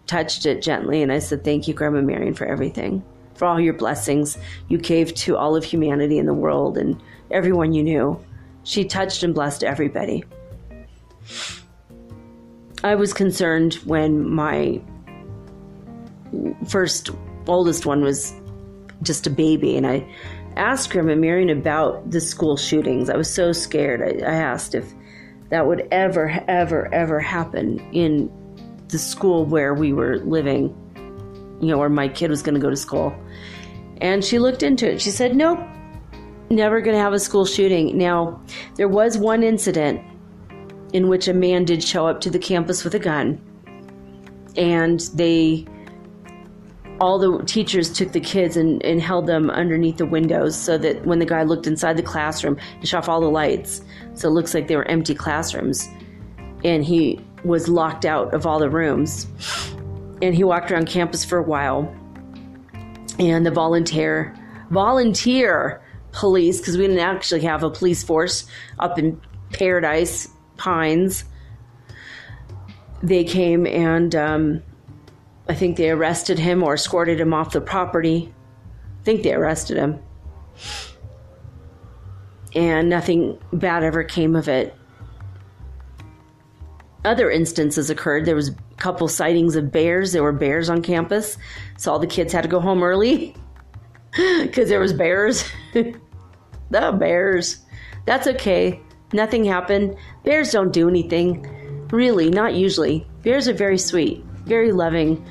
touched it gently and I said, thank you, Grandma Marion, for everything, for all your blessings you gave to all of humanity in the world and everyone you knew. She touched and blessed everybody. I was concerned when my oldest one was just a baby, and I asked Grandma Marion about the school shootings. I was so scared. I asked if that would ever happen in the school where we were living, where my kid was going to go to school. And she looked into it. She said, nope, never going to have a school shooting. Now, there was one incident in which a man did show up to the campus with a gun, and all the teachers took the kids and held them underneath the windows so that when the guy looked inside the classroom, he shut off all the lights. So it looks like they were empty classrooms. And he was locked out of all the rooms. And he walked around campus for a while. And the volunteer police, because we didn't actually have a police force up in Paradise Pines, they came and I think they arrested him or escorted him off the property. I think they arrested him. And nothing bad ever came of it. Other instances occurred. There was a couple sightings of bears. There were bears on campus. So all the kids had to go home early because there was bears. The bears. That's okay. Nothing happened. Bears don't do anything. Really, not usually. Bears are very sweet, very loving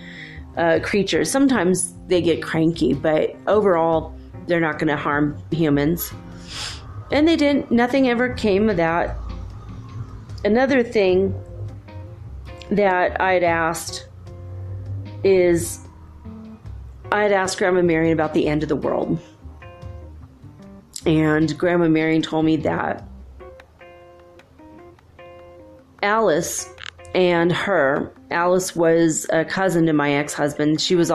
creatures. Sometimes they get cranky, but overall, they're not going to harm humans. And they didn't. Nothing ever came of that. Another thing that I'd asked Grandma Marion about the end of the world. And Grandma Marion told me that Alice was a cousin to my ex-husband. She was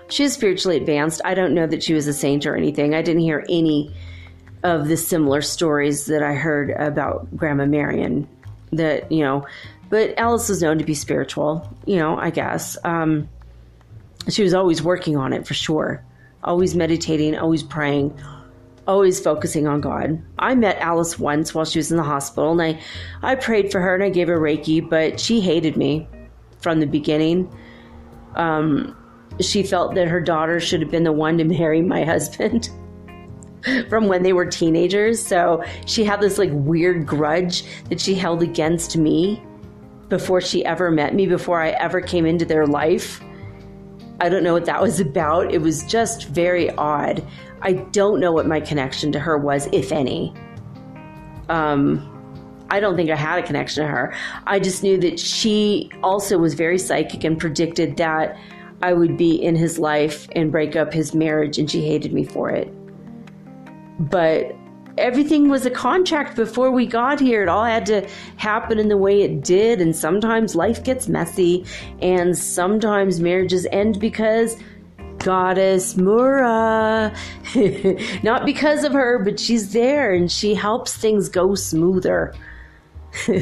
spiritually advanced. I don't know that she was a saint or anything. I didn't hear any of the similar stories that I heard about Grandma Marion but Alice was known to be spiritual, I guess. She was always working on it for sure. Always meditating, always praying, always focusing on God. I met Alice once while she was in the hospital, and I prayed for her and I gave her Reiki, but she hated me from the beginning. She felt that her daughter should have been the one to marry my husband from when they were teenagers. So she had this weird grudge that she held against me before she ever met me, before I ever came into their life. I don't know what that was about. It was just very odd. I don't know what my connection to her was, if any. I don't think I had a connection to her. I just knew that she also was very psychic and predicted that I would be in his life and break up his marriage, and she hated me for it. But everything was a contract before we got here. It all had to happen in the way it did, and sometimes life gets messy, and sometimes marriages end because Goddess Mura, not because of her, but she's there and she helps things go smoother. She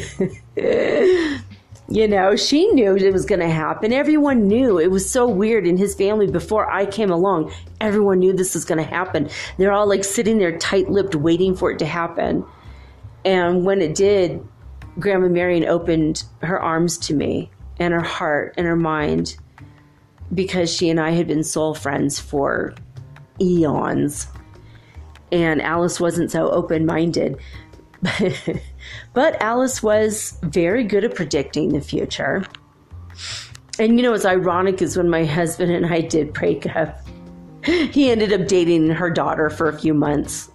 knew it was going to happen. Everyone knew. It was so weird in his family before I came along. Everyone knew this was going to happen. They're all sitting there tight-lipped waiting for it to happen. And when it did, Grandma Marion opened her arms to me and her heart and her mind, because she and I had been soul friends for eons. And Alice wasn't so open-minded. But Alice was very good at predicting the future. And what's ironic is when my husband and I did break up, he ended up dating her daughter for a few months.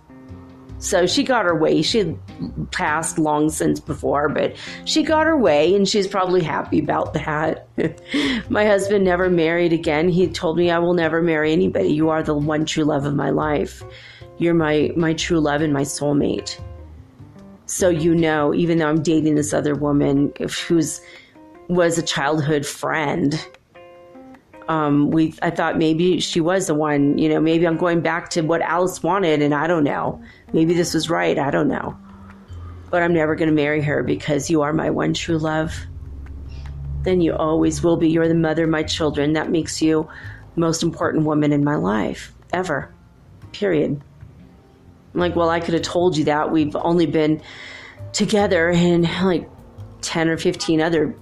So she got her way. She had passed long since before, but she got her way, and she's probably happy about that. My husband never married again. He told me, I will never marry anybody. You are the one true love of my life. You're my true love and my soulmate. So even though I'm dating this other woman was a childhood friend, I thought maybe she was the one, maybe I'm going back to what Alice wanted, and I don't know. Maybe this was right. I don't know. But I'm never going to marry her, because you are my one true love. And you always will be. You're the mother of my children. That makes you the most important woman in my life, ever. Period. I'm like, well, I could have told you that. We've only been together in like 10 or 15 other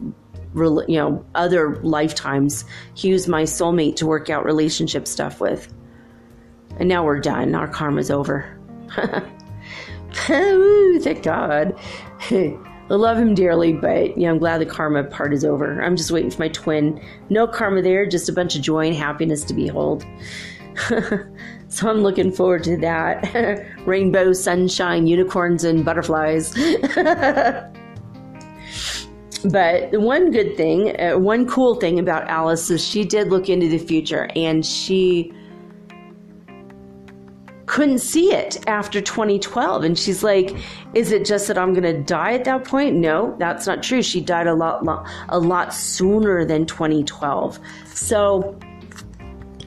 lifetimes. He was my soulmate to work out relationship stuff with. And now we're done. Our karma's over. Ooh, thank God. I love him dearly, but I'm glad the karma part is over. I'm just waiting for my twin. No karma there, just a bunch of joy and happiness to behold. So I'm looking forward to that. Rainbow, sunshine, unicorns, and butterflies. But the one good thing, one cool thing about Alice is she did look into the future, and she couldn't see it after 2012. And she's like, is it just that I'm going to die at that point? No, that's not true. She died a lot sooner than 2012. So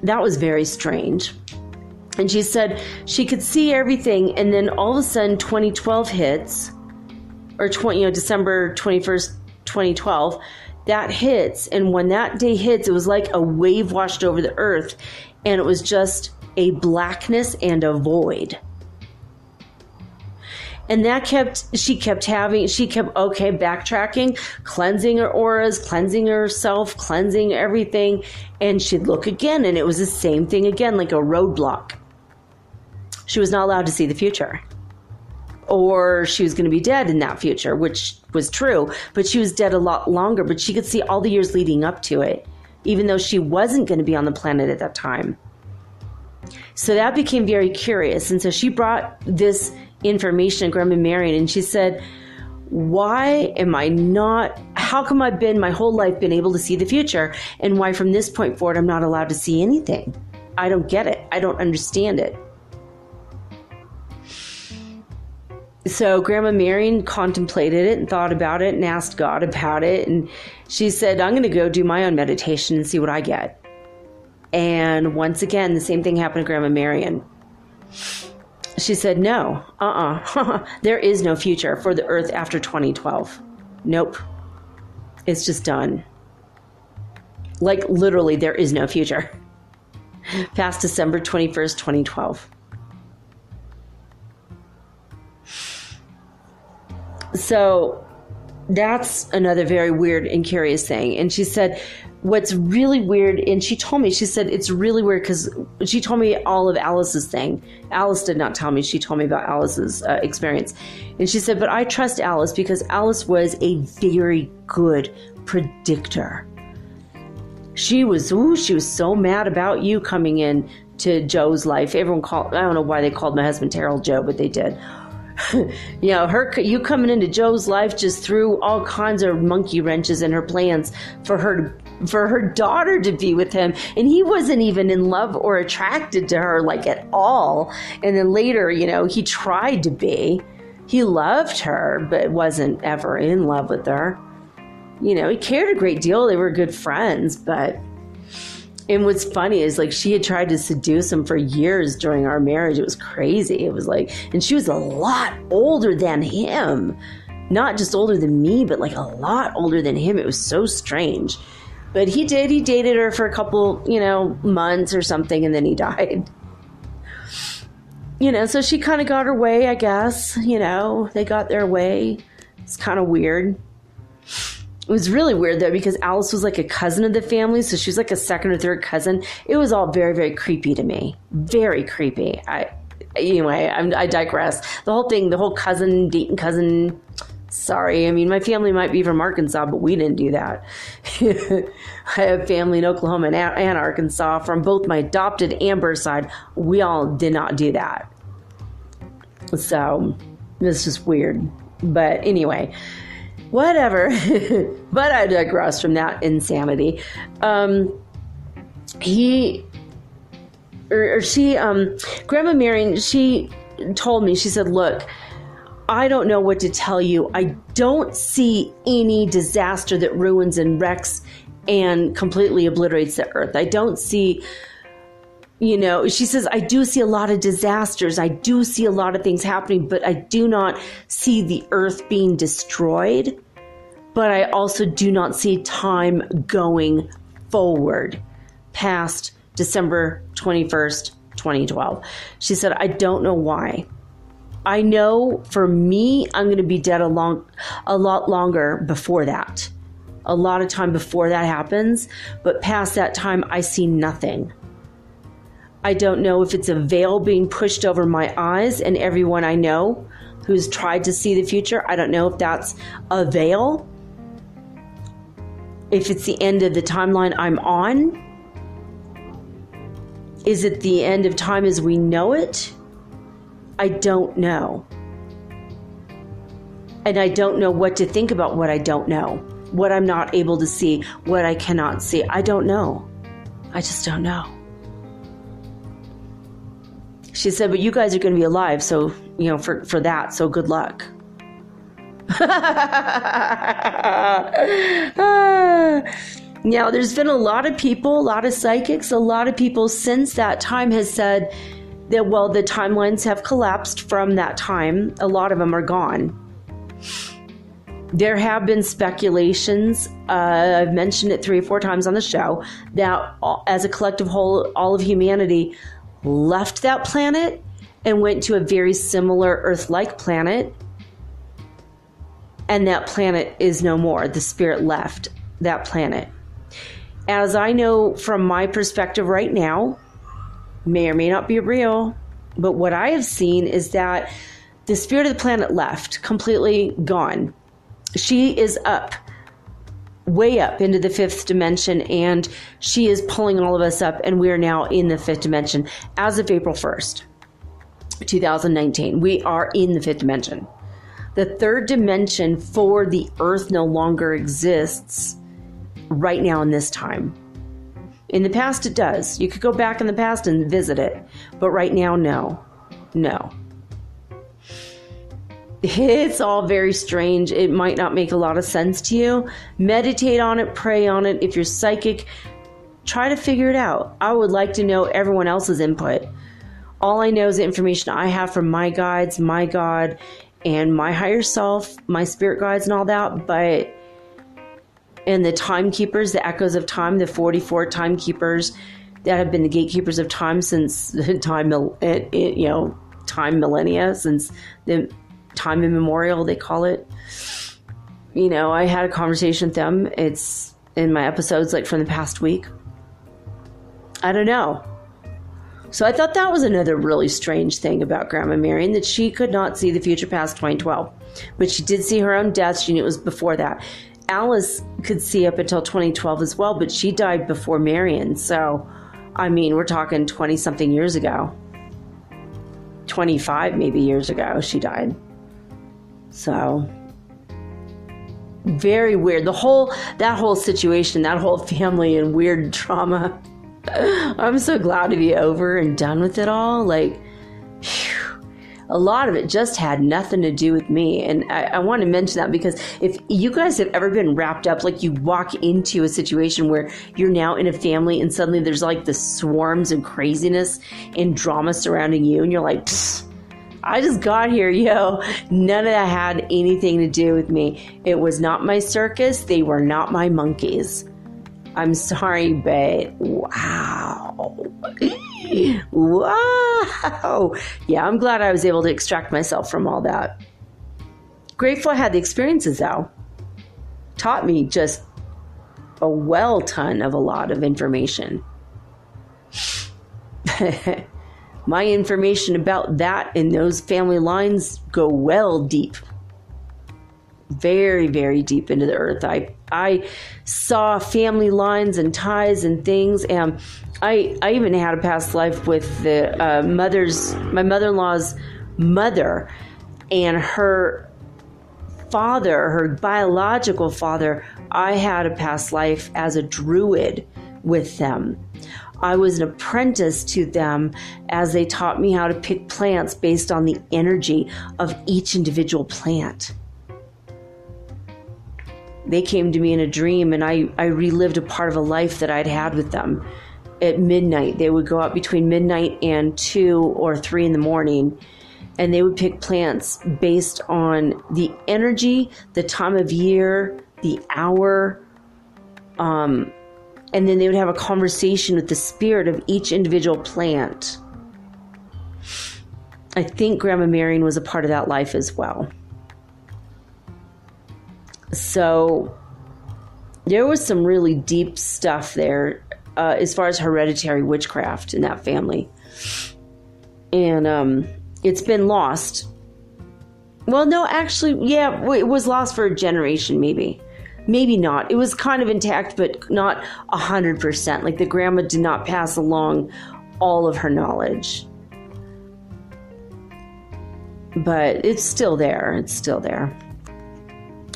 that was very strange. And she said she could see everything, and then all of a sudden 2012 hits, or December 21st, 2012, that hits. And when that day hits, it was like a wave washed over the earth, and it was just a blackness and a void. And she kept backtracking, cleansing her auras, cleansing herself, cleansing everything. And she'd look again, and it was the same thing again, like a roadblock. She was not allowed to see the future. Or she was going to be dead in that future, which was true. But she was dead a lot longer, but she could see all the years leading up to it, even though she wasn't going to be on the planet at that time. So that became very curious. And so she brought this information to Grandma Marion, and she said, how come I've been my whole life been able to see the future, and why from this point forward I'm not allowed to see anything? I don't get it. I don't understand it. So Grandma Marion contemplated it and thought about it and asked God about it. And she said, I'm going to go do my own meditation and see what I get. And once again, the same thing happened to Grandma Marion. She said, no, there is no future for the earth after 2012. Nope. It's just done. Like literally, there is no future past December 21st, 2012. So that's another very weird and curious thing. And she said, what's really weird, and she told me, she said, it's really weird because she told me all of Alice's thing. Alice did not tell me. She told me about Alice's experience. And she said, but I trust Alice because Alice was a very good predictor. She was so mad about you coming in to Joe's life. Everyone called, I don't know why they called my husband Terrell Joe, but they did. You coming into Joe's life just threw all kinds of monkey wrenches in her plans for her daughter to be with him, and he wasn't even in love or attracted to her like at all. And then later, he tried to be. He loved her, but wasn't ever in love with her. He cared a great deal. They were good friends, but. And what's funny is like she had tried to seduce him for years during our marriage. It was crazy. It was like, and she was a lot older than him. Not just older than me, but like a lot older than him. It was so strange. But he dated her for a couple, months or something, and then he died. So she kind of got her way, I guess. They got their way. It's kind of weird. It was really weird, though, because Alice was like a cousin of the family, so she was like a second or third cousin. It was all very, very creepy to me. Very creepy. I digress. The whole cousin, dating cousin, sorry. I mean, my family might be from Arkansas, but we didn't do that. I have family in Oklahoma and Arkansas from both my adopted and birth side. We all did not do that. So, it's just weird. But anyway, whatever. But I digress from that insanity. Grandma Marion, she told me, she said, look, I don't know what to tell you. I don't see any disaster that ruins and wrecks and completely obliterates the earth. I don't see, she says, I do see a lot of disasters. I do see a lot of things happening, but I do not see the earth being destroyed. But I also do not see time going forward past December 21st, 2012. She said, I don't know why. I know for me, I'm going to be dead a lot longer before that. A lot of time before that happens. But past that time, I see nothing. I don't know if it's a veil being pushed over my eyes and everyone I know who's tried to see the future. I don't know if that's a veil. If it's the end of the timeline I'm on. Is it the end of time as we know it? I don't know. And I don't know what to think about what I don't know. What I'm not able to see. What I cannot see. I don't know. I just don't know. She said, but you guys are going to be alive, so, for that, so good luck. Now, there's been a lot of people, a lot of psychics, a lot of people since that time has said that, well, the timelines have collapsed from that time. A lot of them are gone. There have been speculations, I've mentioned it 3 or 4 times on the show, that as a collective whole, all of humanity left that planet and went to a very similar Earth-like planet. And that planet is no more. The spirit left that planet. As I know from my perspective right now, may or may not be real, but what I have seen is that the spirit of the planet left, completely gone. She is up, way up into the 5th dimension, and she is pulling all of us up, and we are now in the 5th dimension. As of April 1st, 2019, we are in the 5th dimension. The 3rd dimension for the Earth no longer exists right now in this time. In the past, it does. You could go back in the past and visit it. But right now, no. No. It's all very strange. It might not make a lot of sense to you. Meditate on it. Pray on it. If you're psychic, try to figure it out. I would like to know everyone else's input. All I know is the information I have from my guides, my God, and my higher self, my spirit guides and all that, and the timekeepers, the echoes of time, the 44 timekeepers that have been the gatekeepers of time since time millennia, since the time immemorial, they call it. I had a conversation with them. It's in my episodes, like from the past week. I don't know. So I thought that was another really strange thing about Grandma Marion, that she could not see the future past 2012. But she did see her own death. She knew it was before that. Alice could see up until 2012 as well, but she died before Marion. So, I mean, we're talking 20-something years ago. 25 maybe years ago she died. So, very weird. That whole situation, that whole family and weird trauma. I'm so glad to be over and done with it all. Like, phew. A lot of it just had nothing to do with me. And I want to mention that because if you guys have ever been wrapped up, like you walk into a situation where you're now in a family and suddenly there's like the swarms and craziness and drama surrounding you. And you're like, I just got here, yo. None of that had anything to do with me. It was not my circus. They were not my monkeys. I'm sorry, but wow. Wow. Oh, yeah, I'm glad I was able to extract myself from all that. Grateful I had the experiences, though. Taught me just a ton of a lot of information. My information about that and those family lines go well deep. Very, very deep into the earth. I saw family lines and ties and things, and I even had a past life with the my mother-in-law's mother, and her father, her biological father. I had a past life as a druid with them. I was an apprentice to them as they taught me how to pick plants based on the energy of each individual plant. They came to me in a dream, and I relived a part of a life that I'd had with them. At midnight, they would go out between midnight and 2 or 3 in the morning, and they would pick plants based on the energy, the time of year, the hour, and then they would have a conversation with the spirit of each individual plant. I think Grandma Marion was a part of that life as well. So there was some really deep stuff there as far as hereditary witchcraft in that family. And it's been lost. Well, no, actually, yeah, it was lost for a generation, maybe. Maybe not. It was kind of intact, but not 100%. Like the grandma did not pass along all of her knowledge. But it's still there. It's still there.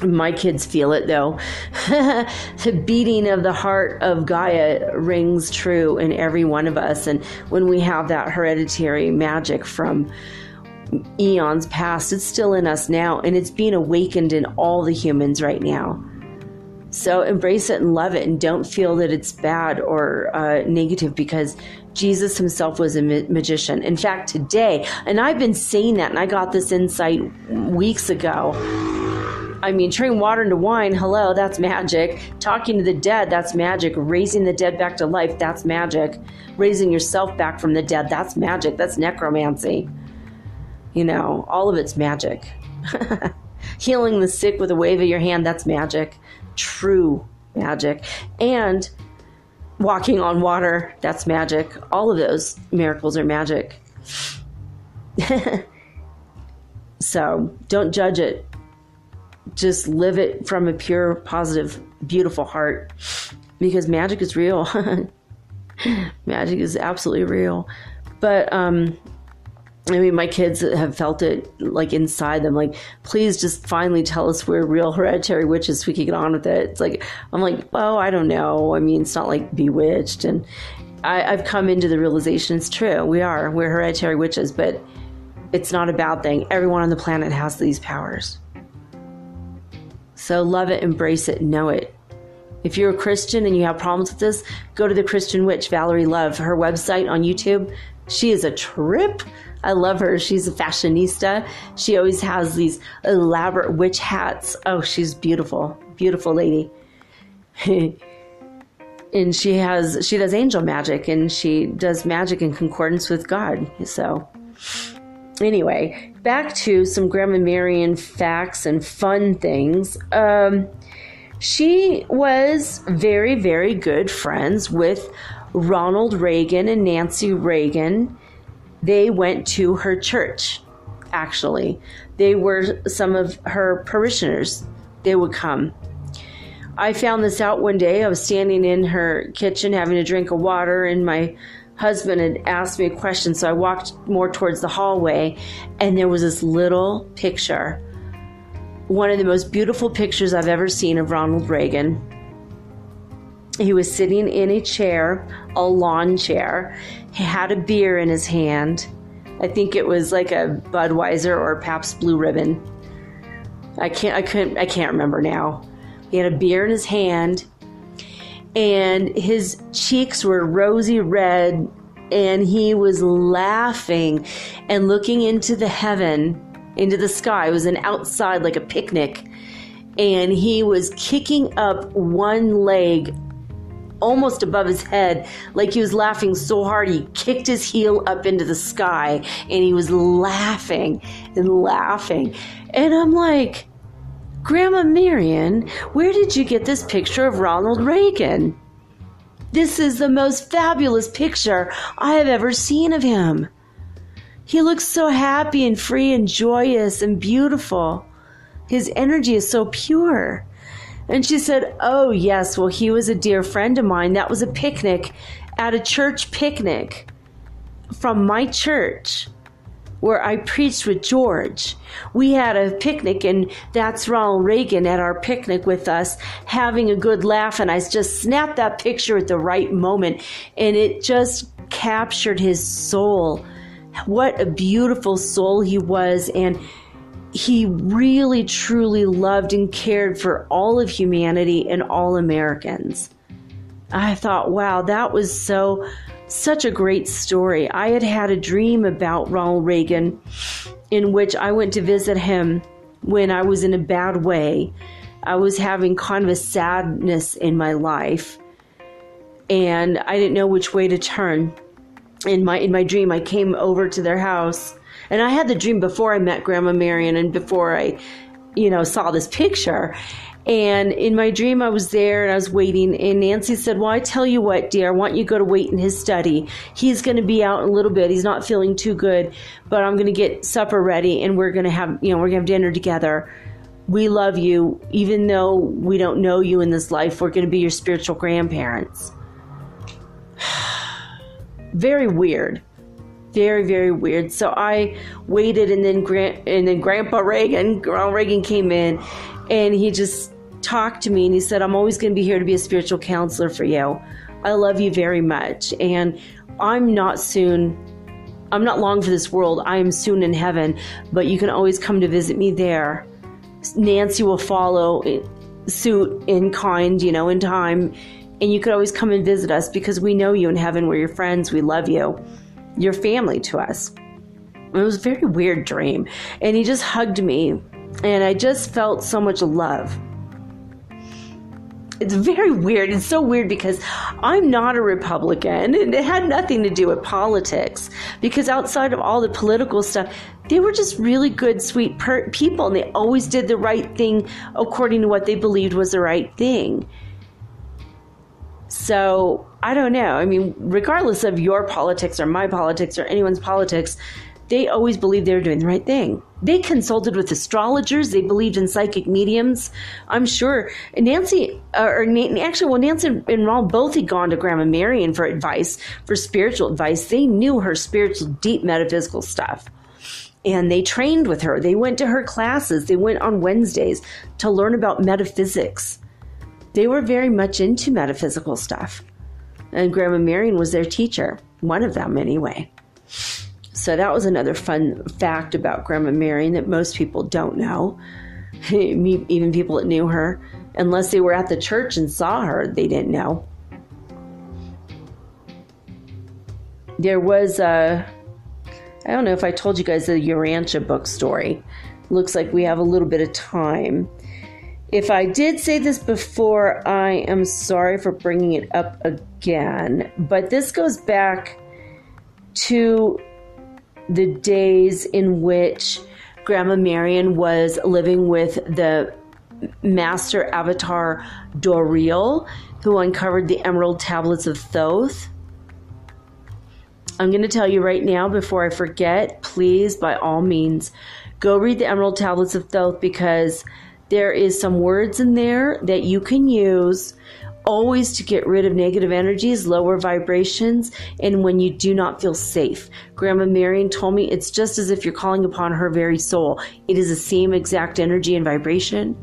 My kids feel it, though. The beating of the heart of Gaia rings true in every one of us. And when we have that hereditary magic from eons past, it's still in us now. And it's being awakened in all the humans right now. So embrace it and love it, and don't feel that it's bad or negative, because Jesus himself was a magician. In fact, today, and I've been saying that, and I got this insight weeks ago. I mean, turning water into wine, hello, that's magic. Talking to the dead, that's magic. Raising the dead back to life, that's magic. Raising yourself back from the dead, that's magic. That's necromancy. You know, all of it's magic. Healing the sick with a wave of your hand, that's magic. True magic. And walking on water, that's magic. All of those miracles are magic. So don't judge it. Just live it from a pure, positive, beautiful heart, because magic is real. Magic is absolutely real. But I mean, my kids have felt it like inside them. Like, please just finally tell us we're real hereditary witches so we can get on with it. It's like, I'm like, oh, I don't know. I mean, it's not like bewitched. And I've come into the realization it's true. We're hereditary witches, but it's not a bad thing. Everyone on the planet has these powers. So love it, embrace it, know it. If you're a Christian and you have problems with this, go to the Christian Witch, Valerie Love. Her website on YouTube, she is a trip. I love her. She's a fashionista. She always has these elaborate witch hats. Oh, she's beautiful. Beautiful lady. And she does angel magic, and she does magic in concordance with God. So anyway, back to some Grandma Marion facts and fun things. She was very, very good friends with Ronald Reagan and Nancy Reagan. They went to her church, actually. They were some of her parishioners. They would come. I found this out one day. I was standing in her kitchen having a drink of water, and my husband had asked me a question, so I walked more towards the hallway, and there was this little picture. One of the most beautiful pictures I've ever seen of Ronald Reagan. He was sitting in a chair, a lawn chair. He had a beer in his hand. I think it was like a Budweiser or Pabst Blue Ribbon. I can't remember now. He had a beer in his hand, and his cheeks were rosy red, and he was laughing and looking into the heaven, into the sky. It was an outside, like a picnic, and he was kicking up one leg almost above his head, like he was laughing so hard he kicked his heel up into the sky, and he was laughing and laughing. And I'm like, Grandma Marion, where did you get this picture of Ronald Reagan? This is the most fabulous picture I have ever seen of him. He looks so happy and free and joyous and beautiful. His energy is so pure. And she said, oh, yes, well, he was a dear friend of mine. That was a picnic at a church picnic from my church where I preached with George. We had a picnic, and that's Ronald Reagan at our picnic with us, having a good laugh. And I just snapped that picture at the right moment, and it just captured his soul. What a beautiful soul he was. And he really, truly loved and cared for all of humanity and all Americans. I thought, wow, that was such a great story. I had had a dream about Ronald Reagan in which I went to visit him when I was in a bad way. I was having kind of a sadness in my life, and I didn't know which way to turn. In my dream, I came over to their house, and I had the dream before I met Grandma Marion and before I, saw this picture. And in my dream, I was there and I was waiting, and Nancy said, well, I tell you what, dear, I want you to go to wait in his study. He's going to be out in a little bit. He's not feeling too good, but I'm going to get supper ready, and we're going to have dinner together. We love you. Even though we don't know you in this life, we're going to be your spiritual grandparents. Very weird. Very, very weird. So I waited, and then Grandpa Reagan, Ronald Reagan, came in, and he just talked to me, and he said, I'm always going to be here to be a spiritual counselor for you. I love you very much, and I'm not long for this world. I am soon in heaven, but you can always come to visit me there. Nancy will follow suit in kind, in time, and you could always come and visit us because we know you in heaven. We're your friends. We love you. You're family to us. It was a very weird dream. And he just hugged me, and I just felt so much love. It's very weird. It's so weird because I'm not a Republican, and it had nothing to do with politics, because outside of all the political stuff, they were just really good, sweet people, and they always did the right thing according to what they believed was the right thing. So I don't know. I mean, regardless of your politics or my politics or anyone's politics, they always believed they were doing the right thing. They consulted with astrologers. They believed in psychic mediums. I'm sure Nancy and Ronald both had gone to Grandma Marion for advice, for spiritual advice. They knew her spiritual, deep metaphysical stuff. And they trained with her. They went to her classes. They went on Wednesdays to learn about metaphysics. They were very much into metaphysical stuff. And Grandma Marion was their teacher. One of them, anyway. So that was another fun fact about Grandma Marion that most people don't know. Even people that knew her. Unless they were at the church and saw her, they didn't know. There was I don't know if I told you guys the Urantia Book story. Looks like we have a little bit of time. If I did say this before, I am sorry for bringing it up again. But this goes back to the days in which Grandma Marion was living with the master Avatar Doreal, who uncovered the Emerald Tablets of Thoth. I'm going to tell you right now, before I forget, please, by all means, go read the Emerald Tablets of Thoth, because there is some words in there that you can use always to get rid of negative energies, lower vibrations, and when you do not feel safe. Grandma Marion told me it's just as if you're calling upon her very soul. It is the same exact energy and vibration.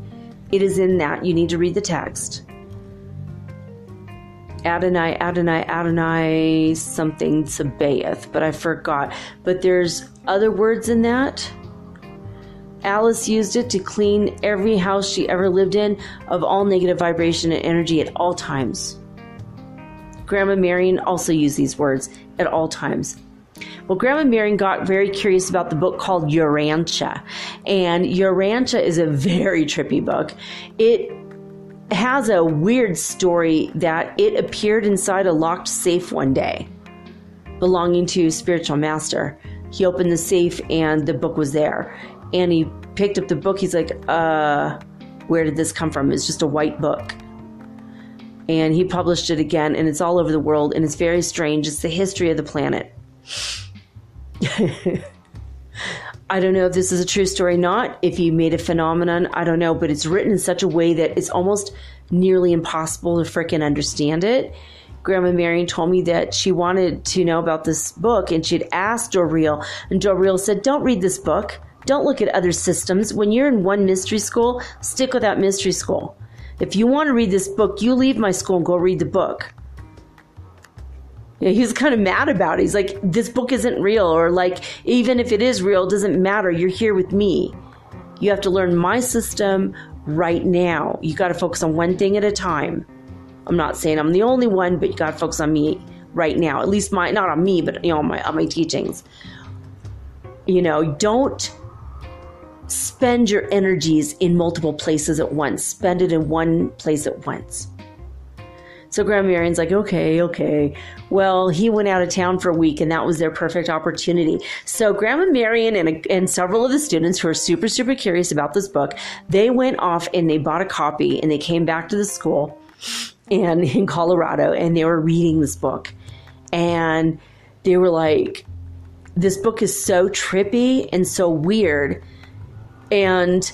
It is in that. You need to read the text. Adonai, Adonai, Adonai, something Sabaoth, but I forgot. But there's other words in that. Alice used it to clean every house she ever lived in of all negative vibration and energy at all times. Grandma Marion also used these words at all times. Well, Grandma Marion got very curious about the book called Urantia. And Urantia is a very trippy book. It has a weird story that it appeared inside a locked safe one day belonging to a spiritual master. He opened the safe and the book was there. And he picked up the book. He's like, where did this come from? It's just a white book. And he published it again, and it's all over the world, and it's very strange. It's the history of the planet. I don't know if this is a true story or not, if he made a phenomenon, I don't know, but it's written in such a way that it's almost nearly impossible to frickin' understand it. Grandma Marion told me that she wanted to know about this book, and she'd asked Doreal, and Doreal said, don't read this book. Don't look at other systems. When you're in one mystery school, stick with that mystery school. If you want to read this book, you leave my school and go read the book. Yeah, he was kind of mad about it. He's like, this book isn't real, or like, even if it is real, it doesn't matter. You're here with me. You have to learn my system right now. You got to focus on one thing at a time. I'm not saying I'm the only one, but you got to focus on me right now. At least not on me, but on my teachings. Don't spend your energies in multiple places at once. Spend it in one place at once. So Grandma Marion's like, okay. Well, he went out of town for a week, and that was their perfect opportunity. So Grandma Marion and several of the students who are super, super curious about this book, they went off and they bought a copy, and they came back to the school and in Colorado, and they were reading this book. And they were like, this book is so trippy and so weird. And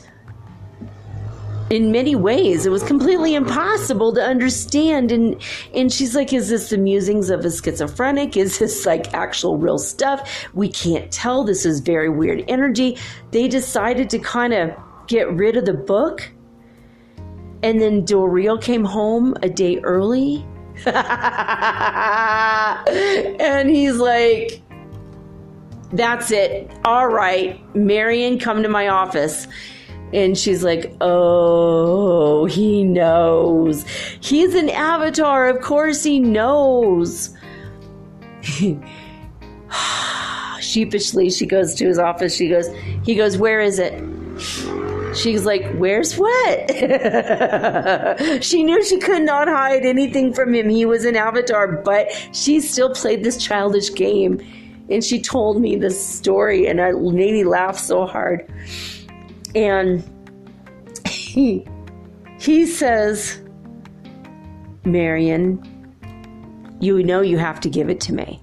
in many ways, it was completely impossible to understand. And she's like, is this the musings of a schizophrenic? Is this like actual real stuff? We can't tell. This is very weird energy. They decided to kind of get rid of the book. And then Doreal came home a day early. And he's like, that's it. All right, Marion, come to my office. And she's like, oh, he knows. He's an avatar. Of course he knows. Sheepishly, she goes to his office. He goes, where is it? She's like, where's what? She knew she could not hide anything from him. He was an avatar, but she still played this childish game. And she told me this story, and I made me laugh so hard. And he says, Marion, you know you have to give it to me.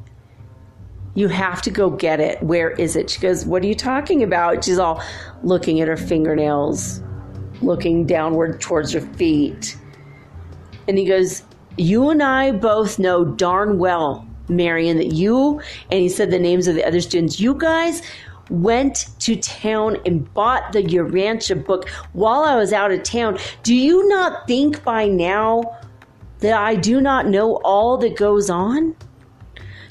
You have to go get it. Where is it? She goes, what are you talking about? She's all looking at her fingernails, looking downward towards her feet. And he goes, you and I both know darn well, Marion, that you, and he said the names of the other students, you guys went to town and bought the Urantia book while I was out of town. Do you not think by now that I do not know all that goes on?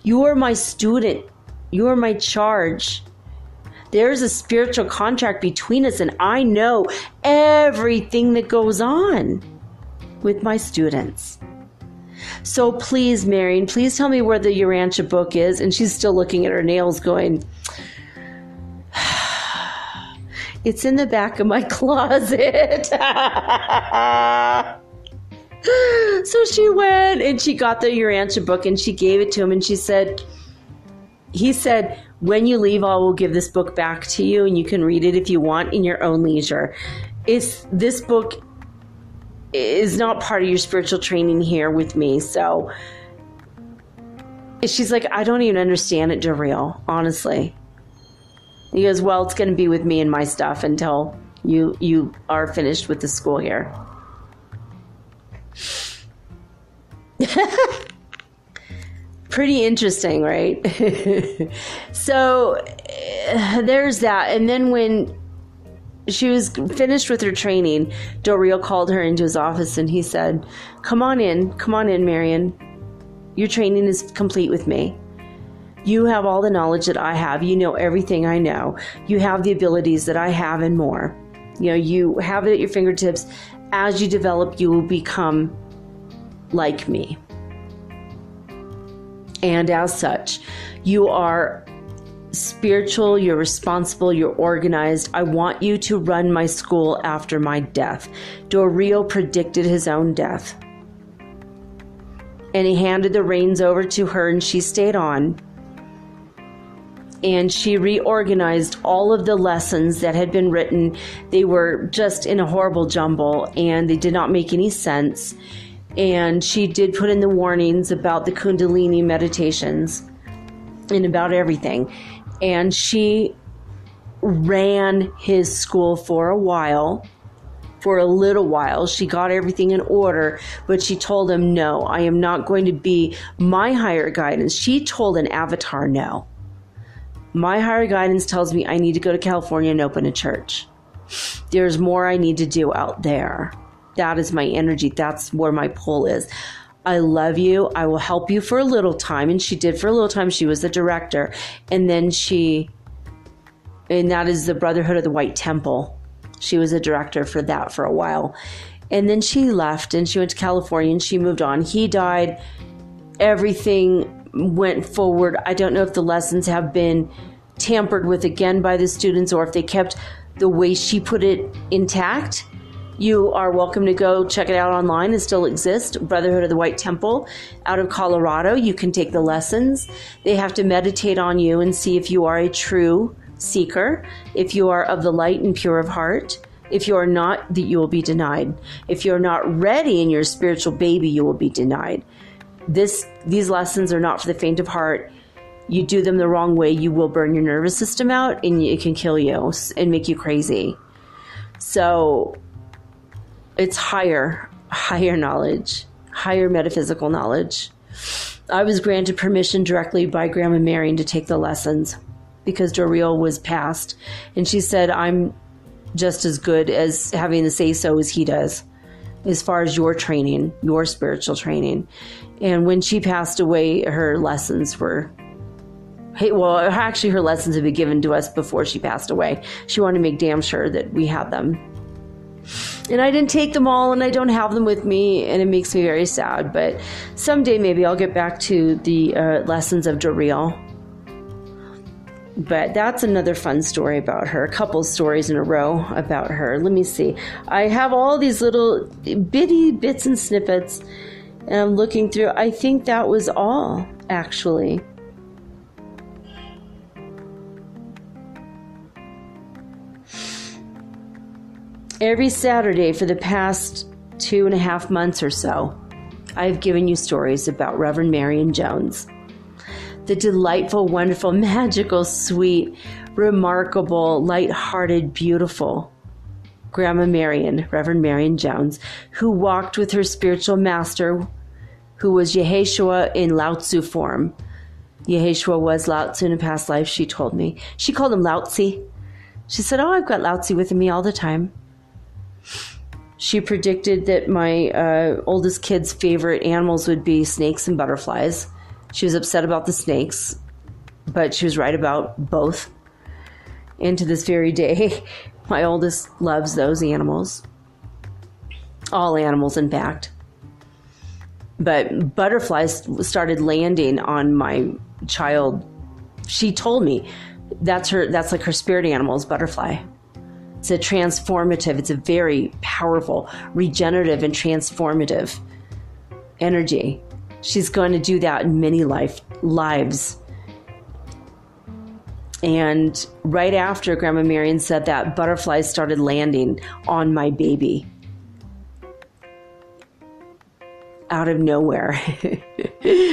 You are my student. You are my charge. There's a spiritual contract between us, and I know everything that goes on with my students. So please, Marion, please tell me where the Urantia book is. And she's still looking at her nails going, it's in the back of my closet. So she went and she got the Urantia book and she gave it to him, and he said, when you leave, I will give this book back to you and you can read it if you want in your own leisure. This book is not part of your spiritual training here with me. So she's like, I don't even understand it, Doreal, honestly. He goes, well, it's going to be with me and my stuff until you are finished with the school here. Pretty interesting, right? So there's that. And then when she was finished with her training, Doreal called her into his office and he said, come on in, Marion. Your training is complete with me. You have all the knowledge that I have. You know everything I know. You have the abilities that I have and more. You have it at your fingertips. As you develop, you will become like me. And as such, you are spiritual, you're responsible, you're organized. I want you to run my school after my death. Doreal predicted his own death. And he handed the reins over to her, and she stayed on. And she reorganized all of the lessons that had been written. They were just in a horrible jumble, and they did not make any sense. And she did put in the warnings about the Kundalini meditations and about everything. And she ran his school for a while. For a little while, she got everything in order, but she told him, no, I am not going to be my higher guidance. She told an avatar no. My higher guidance tells me I need to go to California and open a church. There's more I need to do out there. That is my energy. That's where my pull is. I love you. I will help you for a little time. And she did for a little time. She was the director. And then and that is the Brotherhood of the White Temple. She was a director for that for a while. And then she left and she went to California and she moved on. He died. Everything went forward. I don't know if the lessons have been tampered with again by the students or if they kept the way she put it intact. You are welcome to go check it out online. It still exists. Brotherhood of the White Temple out of Colorado. You can take the lessons. They have to meditate on you and see if you are a true seeker, if you are of the light and pure of heart. If you are not, that you will be denied. If you're not ready and you're a spiritual baby, you will be denied. These lessons are not for the faint of heart. You do them the wrong way, you will burn your nervous system out and it can kill you and make you crazy. So it's higher knowledge, higher metaphysical knowledge. I was granted permission directly by Grandma Marion to take the lessons because Doreal was passed. And she said, I'm just as good as having the say-so as he does as far as your training, your spiritual training. And when she passed away, her lessons were... Well, actually, her lessons had been given to us before she passed away. She wanted to make damn sure that we had them. And I didn't take them all, and I don't have them with me, and it makes me very sad. But someday, maybe I'll get back to the lessons of Doreal. But that's another fun story about her. A couple stories in a row about her. Let me see. I have all these little bitty bits and snippets, and I'm looking through. I think that was all, actually. Every Saturday for the past 2.5 months or so, I've given you stories about Reverend Marion Jones. The delightful, wonderful, magical, sweet, remarkable, light-hearted, beautiful Grandma Marion, Reverend Marion Jones, who walked with her spiritual master, who was Yeshua in Lao Tzu form. Yeshua was Lao Tzu in a past life, she told me. She called him Lao Tzu. She said, oh, I've got Lao Tzu with me all the time. She predicted that my oldest kid's favorite animals would be snakes and butterflies. She was upset about the snakes, but she was right about both. And to this very day, my oldest loves those animals. All animals, in fact. But butterflies started landing on my child. She told me that's like her spirit animal is butterfly. It's a transformative, it's a very powerful, regenerative, and transformative energy. She's going to do that in many lives. And right after Grandma Marion said that, butterflies started landing on my baby. Out of nowhere.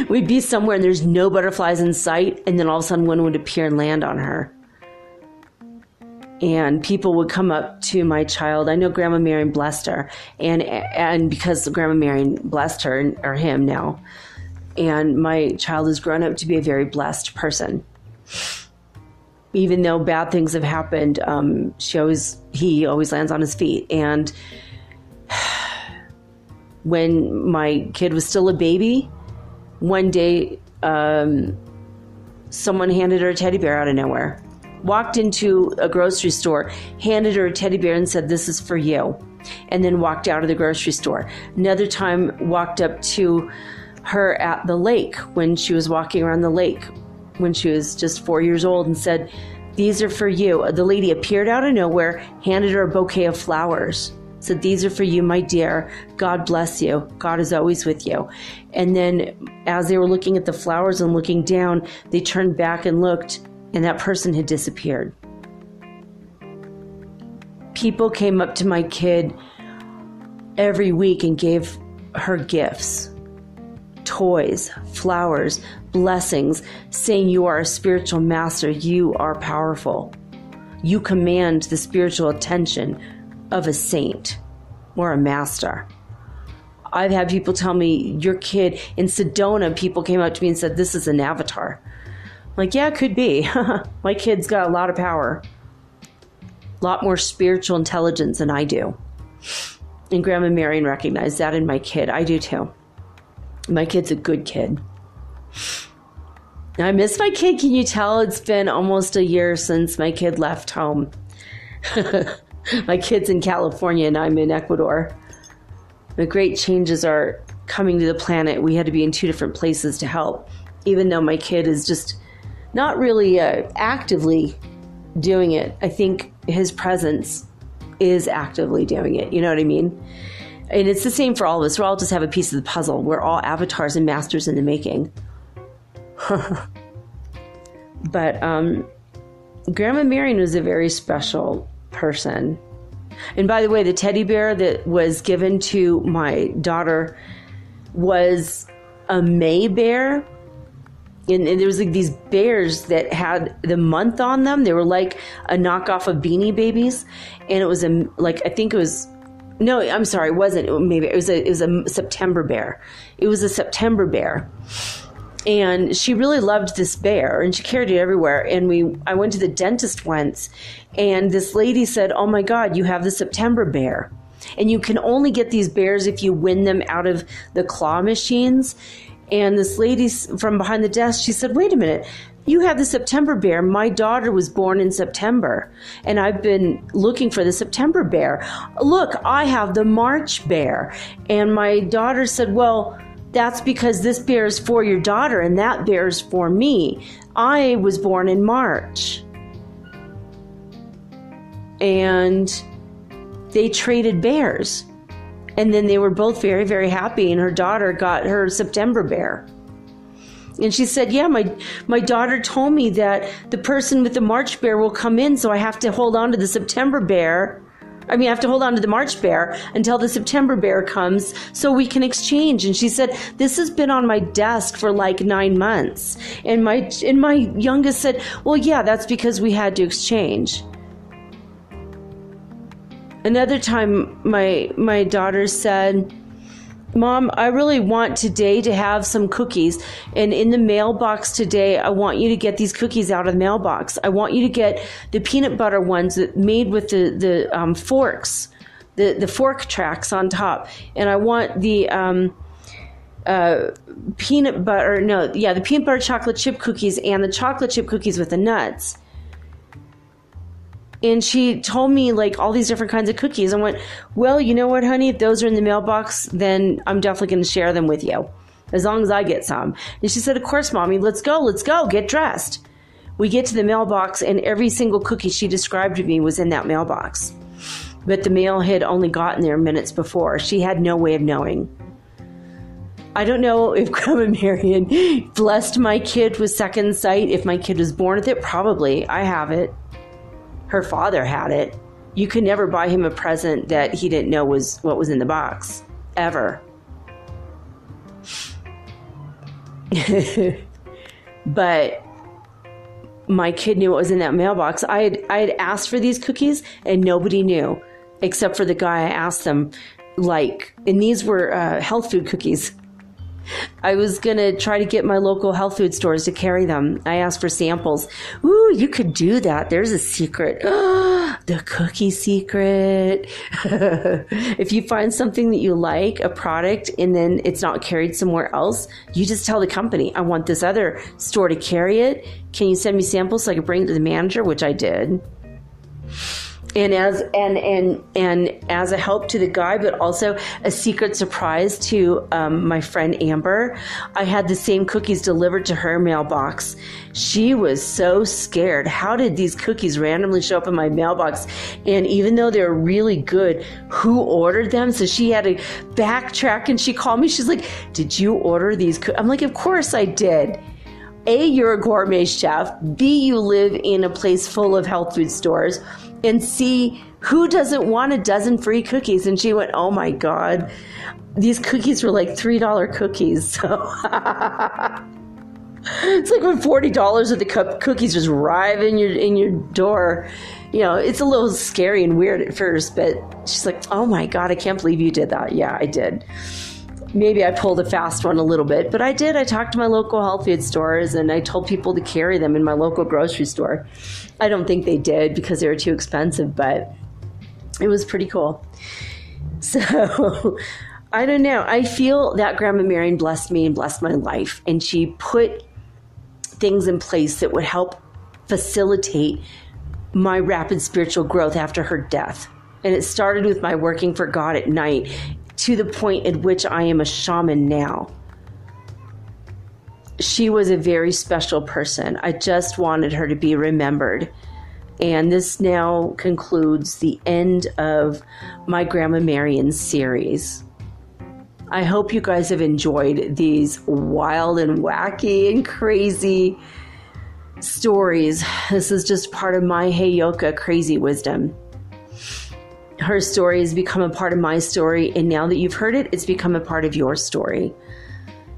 We'd be somewhere and there's no butterflies in sight, and then all of a sudden one would appear and land on her. And people would come up to my child. I know Grandma Marion blessed her. And because Grandma Marion blessed her, or him now, and my child has grown up to be a very blessed person. Even though bad things have happened, he always lands on his feet. And when my kid was still a baby, one day someone handed her a teddy bear out of nowhere. Walked into a grocery store, handed her a teddy bear and said, this is for you. And then walked out of the grocery store. Another time walked up to her at the lake when she was walking around the lake when she was just 4 years old and said, "These are for you." The lady appeared out of nowhere, handed her a bouquet of flowers, said, "These are for you, my dear. God bless you. God is always with you." And then as they were looking at the flowers and looking down, they turned back and looked, and that person had disappeared. People came up to my kid every week and gave her gifts, toys, flowers, blessings, saying, "You are a spiritual master. You are powerful. You command the spiritual attention of a saint or a master." I've had people tell me, "Your kid," in Sedona, people came up to me and said, "This is an avatar." I'm like, yeah, it could be. My kid's got a lot of power, a lot more spiritual intelligence than I do. And Grandma Marion recognized that in my kid. I do too. My kid's a good kid. I miss my kid. Can you tell? It's been almost a year since my kid left home. My kid's in California and I'm in Ecuador. The great changes are coming to the planet. We had to be in 2 different places to help, even though my kid is just not really actively doing it. I think his presence is actively doing it. You know what I mean? And it's the same for all of us. We all just have a piece of the puzzle. We're all avatars and masters in the making. But Grandma Marion was a very special person. And by the way, the teddy bear that was given to my daughter was a May bear. And there was like these bears that had the month on them. They were like a knockoff of Beanie Babies. And it was I think it was, no, I'm sorry, it wasn't. It was a September bear. It was a September bear. And she really loved this bear and she carried it everywhere. And I went to the dentist once and this lady said, "Oh my God, you have the September bear. And you can only get these bears if you win them out of the claw machines." And this lady from behind the desk, she said, "Wait a minute, you have the September bear. My daughter was born in September and I've been looking for the September bear. Look, I have the March bear." And my daughter said, "Well, that's because this bear is for your daughter and that bear is for me. I was born in March." And they traded bears. And then they were both very, very happy and her daughter got her September bear. And she said, "Yeah, my daughter told me that the person with the March bear will come in, so I have to hold on to the September bear. I have to hold on to the March bear until the September bear comes so we can exchange." And she said, "This has been on my desk for like 9 months." And my youngest said, "Well, yeah, that's because we had to exchange." Another time, my daughter said, "Mom, I really want today to have some cookies. And in the mailbox today, I want you to get these cookies out of the mailbox. I want you to get the peanut butter ones that made with the forks, the fork tracks on top. And I want the the peanut butter chocolate chip cookies and the chocolate chip cookies with the nuts." And she told me like all these different kinds of cookies. I went, "Well, you know what, honey? If those are in the mailbox, then I'm definitely going to share them with you, as long as I get some." And she said, "Of course, Mommy, let's go, get dressed." We get to the mailbox and every single cookie she described to me was in that mailbox. But the mail had only gotten there minutes before. She had no way of knowing. I don't know if Grandma Marion blessed my kid with second sight. If my kid was born with it, probably. I have it. Her father had it. You could never buy him a present that he didn't know was what was in the box. Ever. But my kid knew what was in that mailbox. I had asked for these cookies and nobody knew except for the guy I asked them. And these were health food cookies. I was going to try to get my local health food stores to carry them. I asked for samples. Ooh, you could do that. There's a secret. The cookie secret. If you find something that you like, a product, and then it's not carried somewhere else, you just tell the company, "I want this other store to carry it. Can you send me samples so I can bring it to the manager?" Which I did. And as a help to the guy, but also a secret surprise to my friend Amber, I had the same cookies delivered to her mailbox. She was so scared. How did these cookies randomly show up in my mailbox? And even though they were really good, who ordered them? So she had to backtrack, and she called me. She's like, "Did you order these cookies?" I'm like, "Of course I did." A, you're a gourmet chef. B, you live in a place full of health food stores. And C, who doesn't want a dozen free cookies? And she went, "Oh my God, these cookies were like $3 cookies." So it's like when $40 of the cookies just arrive in your door. You know, it's a little scary and weird at first, but she's like, "Oh my God, I can't believe you did that." Yeah, I did. Maybe I pulled a fast one a little bit, but I did. I talked to my local health food stores, and I told people to carry them in my local grocery store. I don't think they did because they were too expensive, but it was pretty cool. So I don't know. I feel that Grandma Marion blessed me and blessed my life, and she put things in place that would help facilitate my rapid spiritual growth after her death. And it started with my working for God at night, to the point at which I am a shaman now. She was a very special person. I just wanted her to be remembered. And this now concludes the end of my Grandma Marion series. I hope you guys have enjoyed these wild and wacky and crazy stories. This is just part of my Heyoka crazy wisdom. Her story has become a part of my story, and now that you've heard it, it's become a part of your story.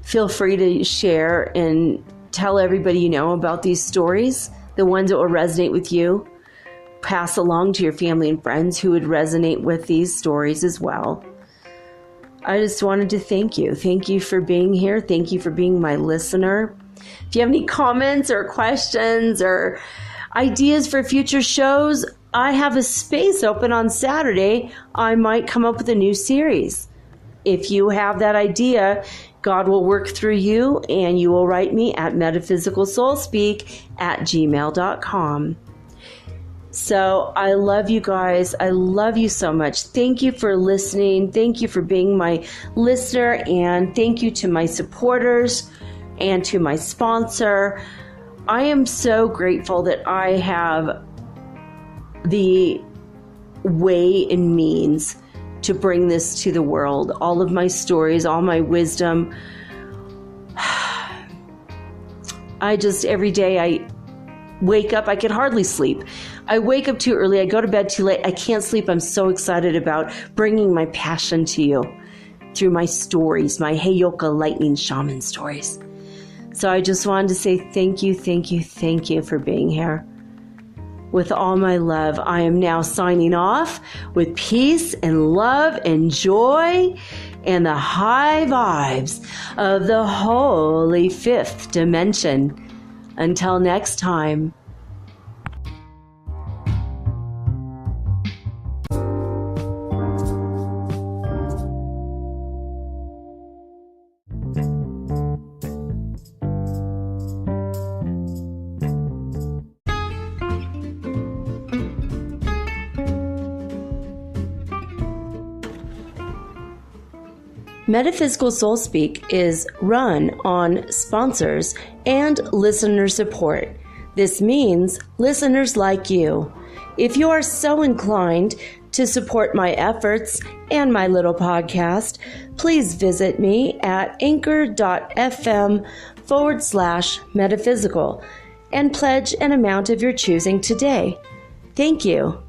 Feel free to share and tell everybody you know about these stories, the ones that will resonate with you. Pass along to your family and friends who would resonate with these stories as well. I just wanted to thank you. Thank you for being here. Thank you for being my listener. If you have any comments or questions or ideas for future shows, I have a space open on Saturday. I might come up with a new series. If you have that idea, God will work through you, and you will write me at metaphysicalsoulspeak@gmail.com. So I love you guys. I love you so much. Thank you for listening. Thank you for being my listener, and thank you to my supporters and to my sponsor. I am so grateful that I have the way and means to bring this to the world. All of my stories, all my wisdom. Every day I wake up, I can hardly sleep. I wake up too early, I go to bed too late, I can't sleep. I'm so excited about bringing my passion to you through my stories, my Heyoka lightning shaman stories. So I just wanted to say thank you, thank you, thank you for being here. With all my love, I am now signing off with peace and love and joy and the high vibes of the holy fifth dimension. Until next time. Metaphysical Soul Speak is run on sponsors and listener support. This means listeners like you. If you are so inclined to support my efforts and my little podcast, please visit me at anchor.fm/metaphysical and pledge an amount of your choosing today. Thank you.